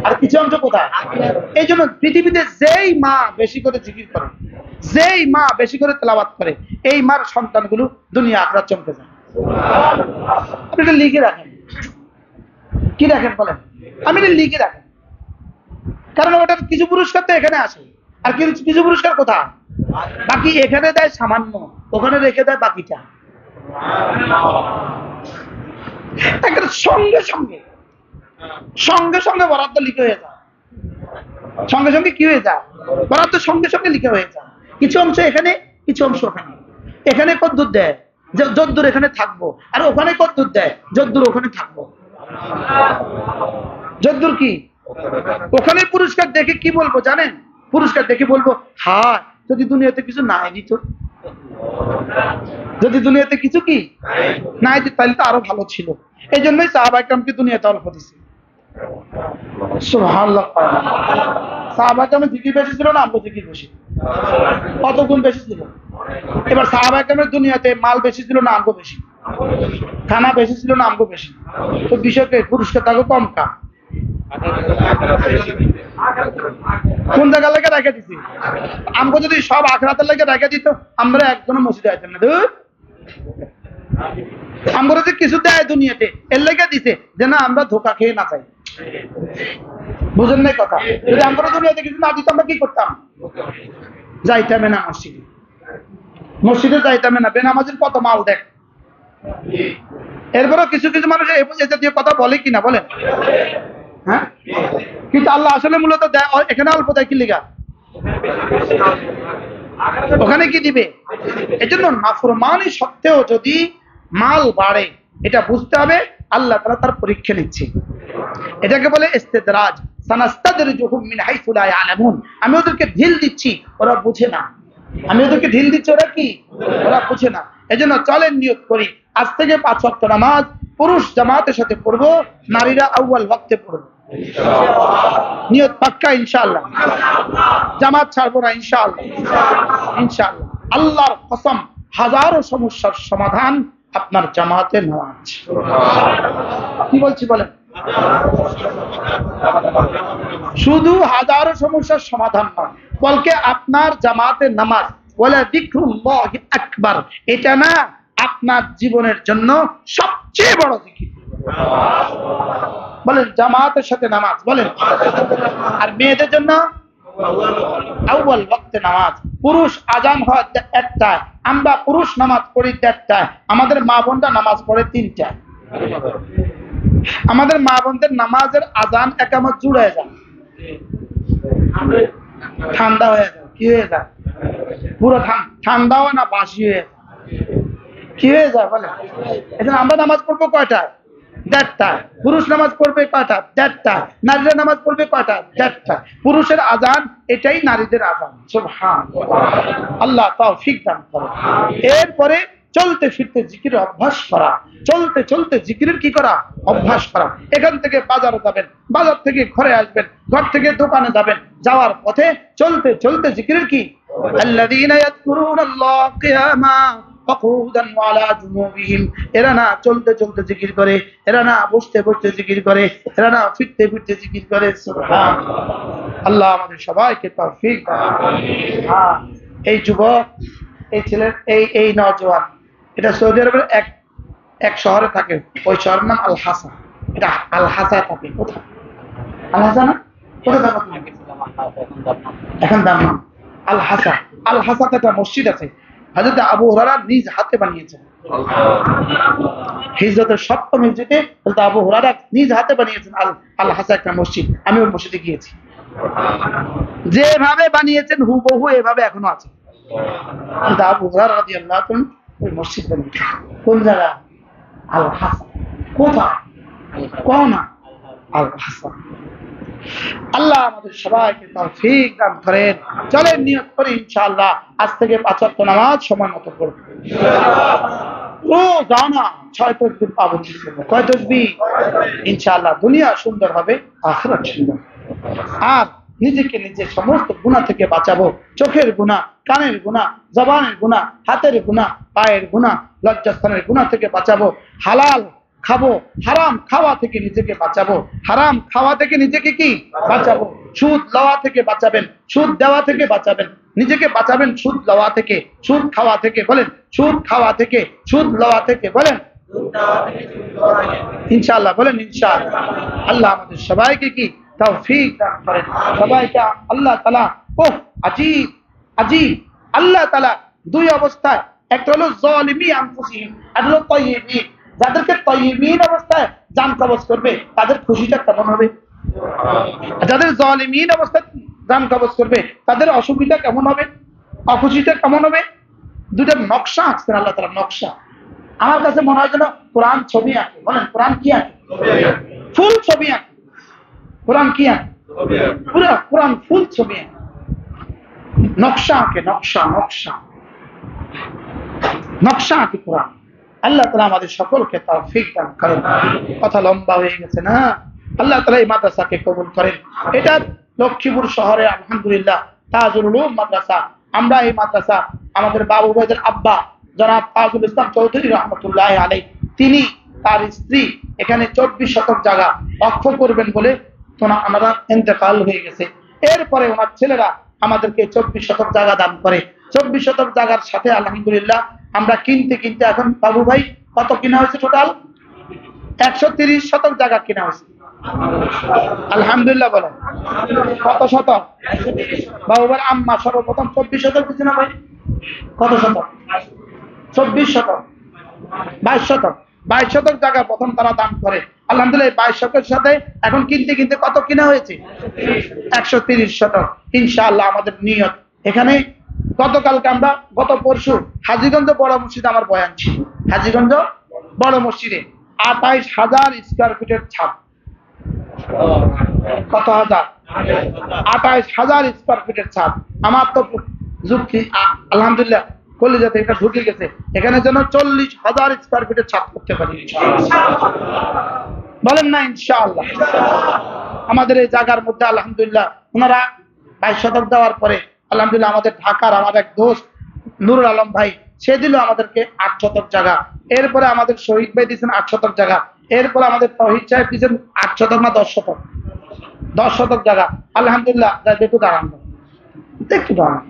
আর কিছু অংশ কোথায়? এই জন্য পৃথিবীতে যেই মা বেশি করে জিকির করে, যেই মা বেশি করে তেলাওয়াত করে, এই মার সন্তানগুলো দুনিয়া আখিরাত চমকে যায়। আপনি এটা লিখে রাখেন, কি রাখেন বলেন? আমি এটা লিখে রাখেন, কারণ ওটার কিছু পুরস্কার তো এখানে আসে, আর কিছু পুরস্কার কোথায়? বাকি এখানে দেয় সামান্য, ওখানে রেখে দেয় বাকিটা। সঙ্গে সঙ্গে সঙ্গে সঙ্গে বরাদ্দ লিখে হয়ে যায়, সঙ্গে সঙ্গে কি হয়ে যায়? বরাদ্দ সঙ্গে সঙ্গে লিখে হয়ে যায়। কিছু অংশ এখানে, কিছু অংশ ওখানে। এখানে কদ্দুর দেয় যদ্দুর এখানে থাকবো, আর ওখানে কদ্দুর দেয় যদ্দুর ওখানে থাকবো। যদ্দুর কি ওখানে পুরস্কার দেখে কি বলবো জানেন? পুরস্কার দেখে বলবো হায় যদি দুনিয়াতে কিছু নাই দিত, যদি দুনিয়াতে কিছু কি নাই দিত তাহলে তো আরো ভালো ছিল। এই জন্যই সাহাবা ইকরামকে দুনিয়াতে অল্প দিছে। সুবহানাল্লাহ। সাহাবা ইকরামের জিকির বেশি ছিল না আমগো জিকির বেশি? কত গুণ বেশি ছিল? এবার সাহাবা ইকরামের দুনিয়াতে মাল বেশি ছিল না আমগো বেশি? খানা বেশি ছিল না আমগো বেশি? তো বিষয়কে পুরস্কার তাকে কম কা কোন জায়গা লেগে রেখে দিছি? আমগো যদি সব আখিরাতের লেগে রেখে দিত আমরা একজনের মসজিদে আইতাম না। আমরা যে কিছু দেয় দুনিয়াতে এর লেগে দিছে যে না আমরা ধোকা খেয়ে না যাই। বুঝেন নাই কথা? যদি আমরা দুনিয়াতে কিছু না দিত আমরা কি করতাম? যাইতামে না মসজিদে, মসজিদে যাইতামে না। বেনামাজির কত মাল দেখ। এরপরও কিছু কিছু মানুষ এই জাতীয় কথা বলে কিনা বলেন? হ্যাঁ, কিন্তু আল্লাহ আসলে মূলত দেয় এখানে অল্প দেয় কি লিগা? ওখানে কি দিবে? এই জন্য নাফরমানি সত্ত্বেও যদি মাল বাড়ে এটা বুঝতে হবে আল্লাহ তাআলা তার পরীক্ষা নিচ্ছে। এটাকে বলে ইস্তিদরাজ। সানাস্তাদরিজুহুম মিন হাইসু লা ইয়ালামুন। আমি ওদেরকে ঢিল দিচ্ছি, ওরা বুঝে না। আমি ওদেরকে ঢিল দিচ্ছি, ওরা কি? ওরা বুঝে না। এজন্য চলেন নিয়ত করি আজ থেকে 5 ওয়াক্ত নামাজ পুরুষ জামাতের সাথে পড়বো, নারীরা আউয়াল ওয়াক্তে পড়বো। নিয়ত পাক্কা ইনশাআল্লাহ। জামাত ছাড়বো না ইনশাআল্লাহ। ইনশাআল্লাহ আল্লাহর কসম, হাজারো সমস্যার সমাধান আপনার জামাতে নামাজ। কি বলছি বলেন? শুধু হাজারো সমস্যার সমাধান নয়, বলকে আপনার জামাতে নামাজ ওয়ালা যিকরুল্লাহি আকবার, এটা না আপনার জীবনের জন্য সবচেয়ে বড় জিকির। বলেন জামাতের সাথে নামাজ বলেন। আর মেয়েদের জন্য আউয়াল ওয়াক্তে নামাজ। পুরুষ আজান হয় একটায়, আমরা পুরুষ নামাজ পড়ি 1টায়, আমাদের মা বোনরা নামাজ পড়ে 3টায়। আমাদের মা বোনদের নামাজের আজান একামত জুড়ে যায়, ঠান্ডা হয়ে যায়। কি হয়ে যায়? পুরো ঠান্ডা হয় না, বাসি হয়ে যায়। কি হয়ে যায় বলে? এখন আমরা নামাজ পড়বো কয়টায়? 1টায়। পুরুষ নামাজ পড়বে কয়টায়? 1টায়। নারীরা নামাজ পড়বে কয়টায়? 1টায়। পুরুষের আজান এটাই নারীদের আজান। সুবহানাল্লাহ, আল্লাহ তৌফিক দান করুন। এরপরে চলতে ফিরতে জিকিরের অভ্যাস করা, চলতে চলতে জিকিরের কি করা? অভ্যাস করা। এখান থেকে বাজারে যাবেন, বাজার থেকে ঘরে আসবেন, ঘর থেকে দোকানে যাবেন, যাওয়ার পথে চলতে চলতে জিকিরের কি? আল্লাযীনা ইয়াযকুরুনাল্লাহ কিয়ামা وقعودا وعلى جنوبهم। এরা না চলতে চলতে জিকির করে, এরা না বসতে বসতে জিকির করে, এরা না ফিরতে ফিরতে জিকির করে। সুবহানাল্লাহ, আল্লাহ আমাদের সবাইকে তৌফিক দান করুন। এই যুবক, এই ছেলে, এই নওজোয়ান, এটা সৌদি আরবের এক শহরে থাকে, ওই শহরের নাম আল হাসা। এটা আল হাসা থাকে কোথায়? আল হাসা না কোথায় থাকে? এখন দাম্মাম। আল হাসা, আল হাসাতে একটা মসজিদ আছে। হযরত আবু হুরায়রা নিজ হাতে বানিয়েছেন। হিজরতের সপ্তম হিজরিতে হযরত আবু হুরায়রা নিজ হাতে বানিয়েছেন আল হাসা একটা মসজিদ। আমি ওই মসজিদে গিয়েছি, যেভাবে বানিয়েছেন হুবহু এভাবে এখনো আছে। হযরত আবু হুরায়রা রাদিয়াল্লাহু তাআলা ওই মসজিদ বানিয়েছেন। কোন জায়গা? আল হাসা। কোথায়? কোন আল হাসা। আল্লাহ আমাদের সবাইকে তৌফিক দান করেন। চলেন নিয়ত করি ইনশাআল্লাহ আজ থেকে 5 ওয়াক্ত নামাজ সময় মতো পড়ব। রোজানা 6 তাসবিহ পাবন্দি করব। কয় তাসবিহ? ইনশাআল্লাহ দুনিয়া সুন্দর হবে, আখিরাত সুন্দর। আর নিজেকে নিজে সমস্ত গুনাহ থেকে বাঁচাবো। চোখের গুনাহ, কানের গুনাহ, জবানের গুনাহ, হাতের গুনাহ, পায়ের গুনাহ, লজ্জাস্থানের গুনাহ থেকে বাঁচাবো। হালাল খাবো, হারাম খাওয়া থেকে নিজেকে বাঁচাবো। হারাম খাওয়া থেকে নিজেকে কি বাঁচাবো? সুদ লওয়া থেকে বাঁচাবেন, সুদ দেওয়া থেকে বাঁচাবেন, নিজেকে বাঁচাবেন সুদ লওয়া থেকে, সুদ খাওয়া থেকে। বলেন সুদ খাওয়া থেকে, সুদ লওয়া থেকে। বলেন ইনশাআল্লাহ। বলেন ইনশাআল্লাহ। আল্লাহ আমাদের সবাইকে কি তৌফিক দান করেন। সবাইকে আল্লাহ তাআলা আজীব আজীব আল্লাহ তাআলা দুই অবস্থায়, একটা হলো যালিমি আনফুসিহিম, আর হলো তাইয়্যিবিন। যাদেরকে তাইয়্যিবিন অবস্থায় জান কবজ করবে তাদের খুশিটা কেমন হবে? যাদের যালিমিন অবস্থায় জান কবজ করবে তাদের অসুবিধা কেমন হবে, অখুশিটা কেমন হবে? দুটো নকশা আঁকছেন আল্লাহ তাআলা। নকশা আমার কাছে মনে হয় যেন কোরআন ছবি আঁকে। বলেন কোরআন কি আঁকে? ফুল ছবি আঁকে। কোরআন কি আঁকে? পুরো কোরআন ফুল ছবি আঁকে, নকশা আঁকে। নকশা নকশা নকশা আঁকে কোরআন। আল্লাহ তাআলা আমাদের সকলকে তৌফিক দান করেন। কথা লম্বা হয়ে গেছে না? আল্লাহ তাআলা এই মাদ্রাসাকে কবুল করেন। এটা লক্ষ্মীপুর শহরে আলহামদুলিল্লাহ তাজুল উলুম মাদ্রাসা। আমরা এই মাদ্রাসা আমাদের বাবু ভাইদের আব্বা জনাব তাজুল ইসলাম চৌধুরী রহমতুল্লাহ আলাইহি, তিনি তার স্ত্রী এখানে 24 শতক জায়গা অক্ষ করবেন বলে ওনারা ইন্তেকাল হয়ে গেছে। এরপরে ওনার ছেলেরা আমাদেরকে 24 শতক জায়গা দান করে। 24 শতক জায়গার সাথে আলহামদুলিল্লাহ আমরা কিনতে কিনতে এখন বাবু ভাই কত কিনা হয়েছে? টোটাল 130 শতক জায়গা কিনা হয়েছে। আলহামদুলিল্লাহ। বলেন কত শতক? বাবু ভাই আম্মা সর্বপ্রথম 24 শতক দিচ্ছে না ভাই? কত শতক? 24 শতক, 22 শতক। 22 শতক জায়গা প্রথম তারা দান করে। আলহামদুলিল্লাহ 22 শতকের সাথে এখন কিনতে কিনতে কত কিনা হয়েছে? 130 শতক। ইনশাআল্লাহ আমাদের নিয়ত এখানে গতকালকে আমরা গত পরশু হাজীগঞ্জ বড় মসজিদে আমার বয়ান ছিল। হাজীগঞ্জ বড় মসজিদে 28,000 স্কয়ার ফিটের ছাদ। কত হাজার? 28,000 স্কয়ার ফিটের ছাদ। আমার তো যুক্তি আলহামদুলিল্লাহ কলিজাতে এটা ঢুকে গেছে। এখানে যেন 40,000 স্কয়ার ফিটের ছাদ করতে পারি। বলেন না ইনশাআল্লাহ। আমাদের এই জায়গার মধ্যে আলহামদুলিল্লাহ ওনারা 22 শতক দেওয়ার পরে আলহামদুলিল্লাহ আমাদের ঢাকার আমার এক দোস্ত নুরুল আলম ভাই, সে দিল আমাদেরকে 8 শতক জায়গা। এরপরে আমাদের শহীদ ভাই দিয়েছেন 8 শতক জায়গা। এরপরে আমাদের তৌহিদ সাহেব দিয়েছেন 8 শতক না 10 শতক? 10 শতক জায়গা। আলহামদুলিল্লাহ একটু দাঁড়ান, একটু দাঁড়ান।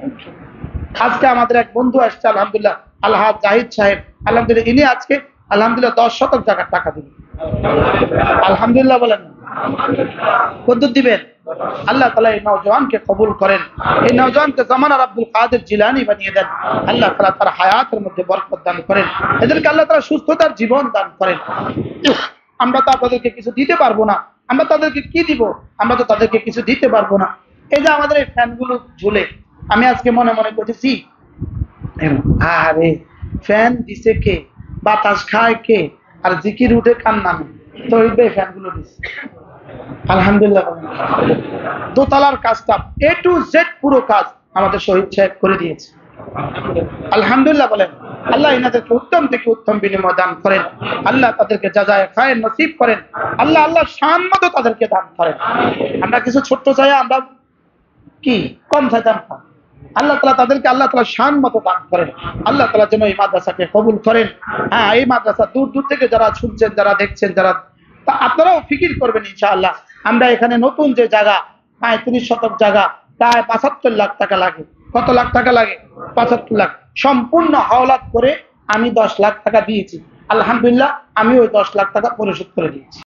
আজকে আমাদের এক বন্ধু আসছে আলহামদুলিল্লাহ আলহাজ জাহিদ সাহেব, আলহামদুলিল্লাহ ইনি আজকে আলহামদুলিল্লাহ 10 শতক জায়গার টাকা দিবেন। আলহামদুলিল্লাহ বলেন কত দিবেন? আল্লাহ তাআলা এই নওজওয়ানকে কবুল করেন। এই নওজওয়ানকে জামানার আব্দুল কাদের জিলানী বানিয়ে দেন। আল্লাহ তাআলা তার হায়াতের মধ্যে বরকত দান করেন। এদেরকে আল্লাহ তাআলা সুস্থতার জীবন দান করেন। আমরা তো আপনাদেরকে কিছু দিতে পারবো না, আমরা তাদেরকে কি দিব? আমরা তো তাদেরকে কিছু দিতে পারবো না। এই যে আমাদের এই ফ্যানগুলো ঝুলে, আমি আজকে মনে মনে করতেছি আরে ফ্যান দিছে কে, বাতাস খায় কে, আর জিকির উঠে কান নামে তো এই ফ্যানগুলো দিছে। আলহামদুলিল্লাহ। দোতলার কাজটা A to Z পুরো কাজ আমাদের শহীদ সাহেব করে দিয়েছে। আলহামদুলিল্লাহ বলেন। আল্লাহ ইনাদেরকে উত্তম থেকে উত্তম বিনিময় দান করেন। আল্লাহ তাদেরকে জাযায়ে খায়ের নসিব করেন। আল্লাহ আল্লাহ শান মতো তাদেরকে দান করেন। আমরা কিছু ছোট্ট চাই, আমরা কি কম চাইতাম না। আল্লাহ তাআলা তাদেরকে আল্লাহ তাআলা শান মতো দান করেন। আল্লাহ তাআলা যেন এই মাদ্রাসাকে কবুল করেন। হ্যাঁ, এই মাদ্রাসা দূর দূর থেকে যারা শুনছেন, যারা দেখছেন, যারা আপনারাও ফিকির করবেন ইনশাআল্লাহ। আমরা এখানে নতুন যে জায়গা 35 শতক জায়গা প্রায় 75 লাখ টাকা লাগে। কত লাখ টাকা লাগে? 75 লাখ। সম্পূর্ণ হাওলাত করে আমি 10 লাখ টাকা দিয়েছি। আলহামদুলিল্লাহ আমি ওই 10 লাখ টাকা পরিশোধ করে দিয়েছি।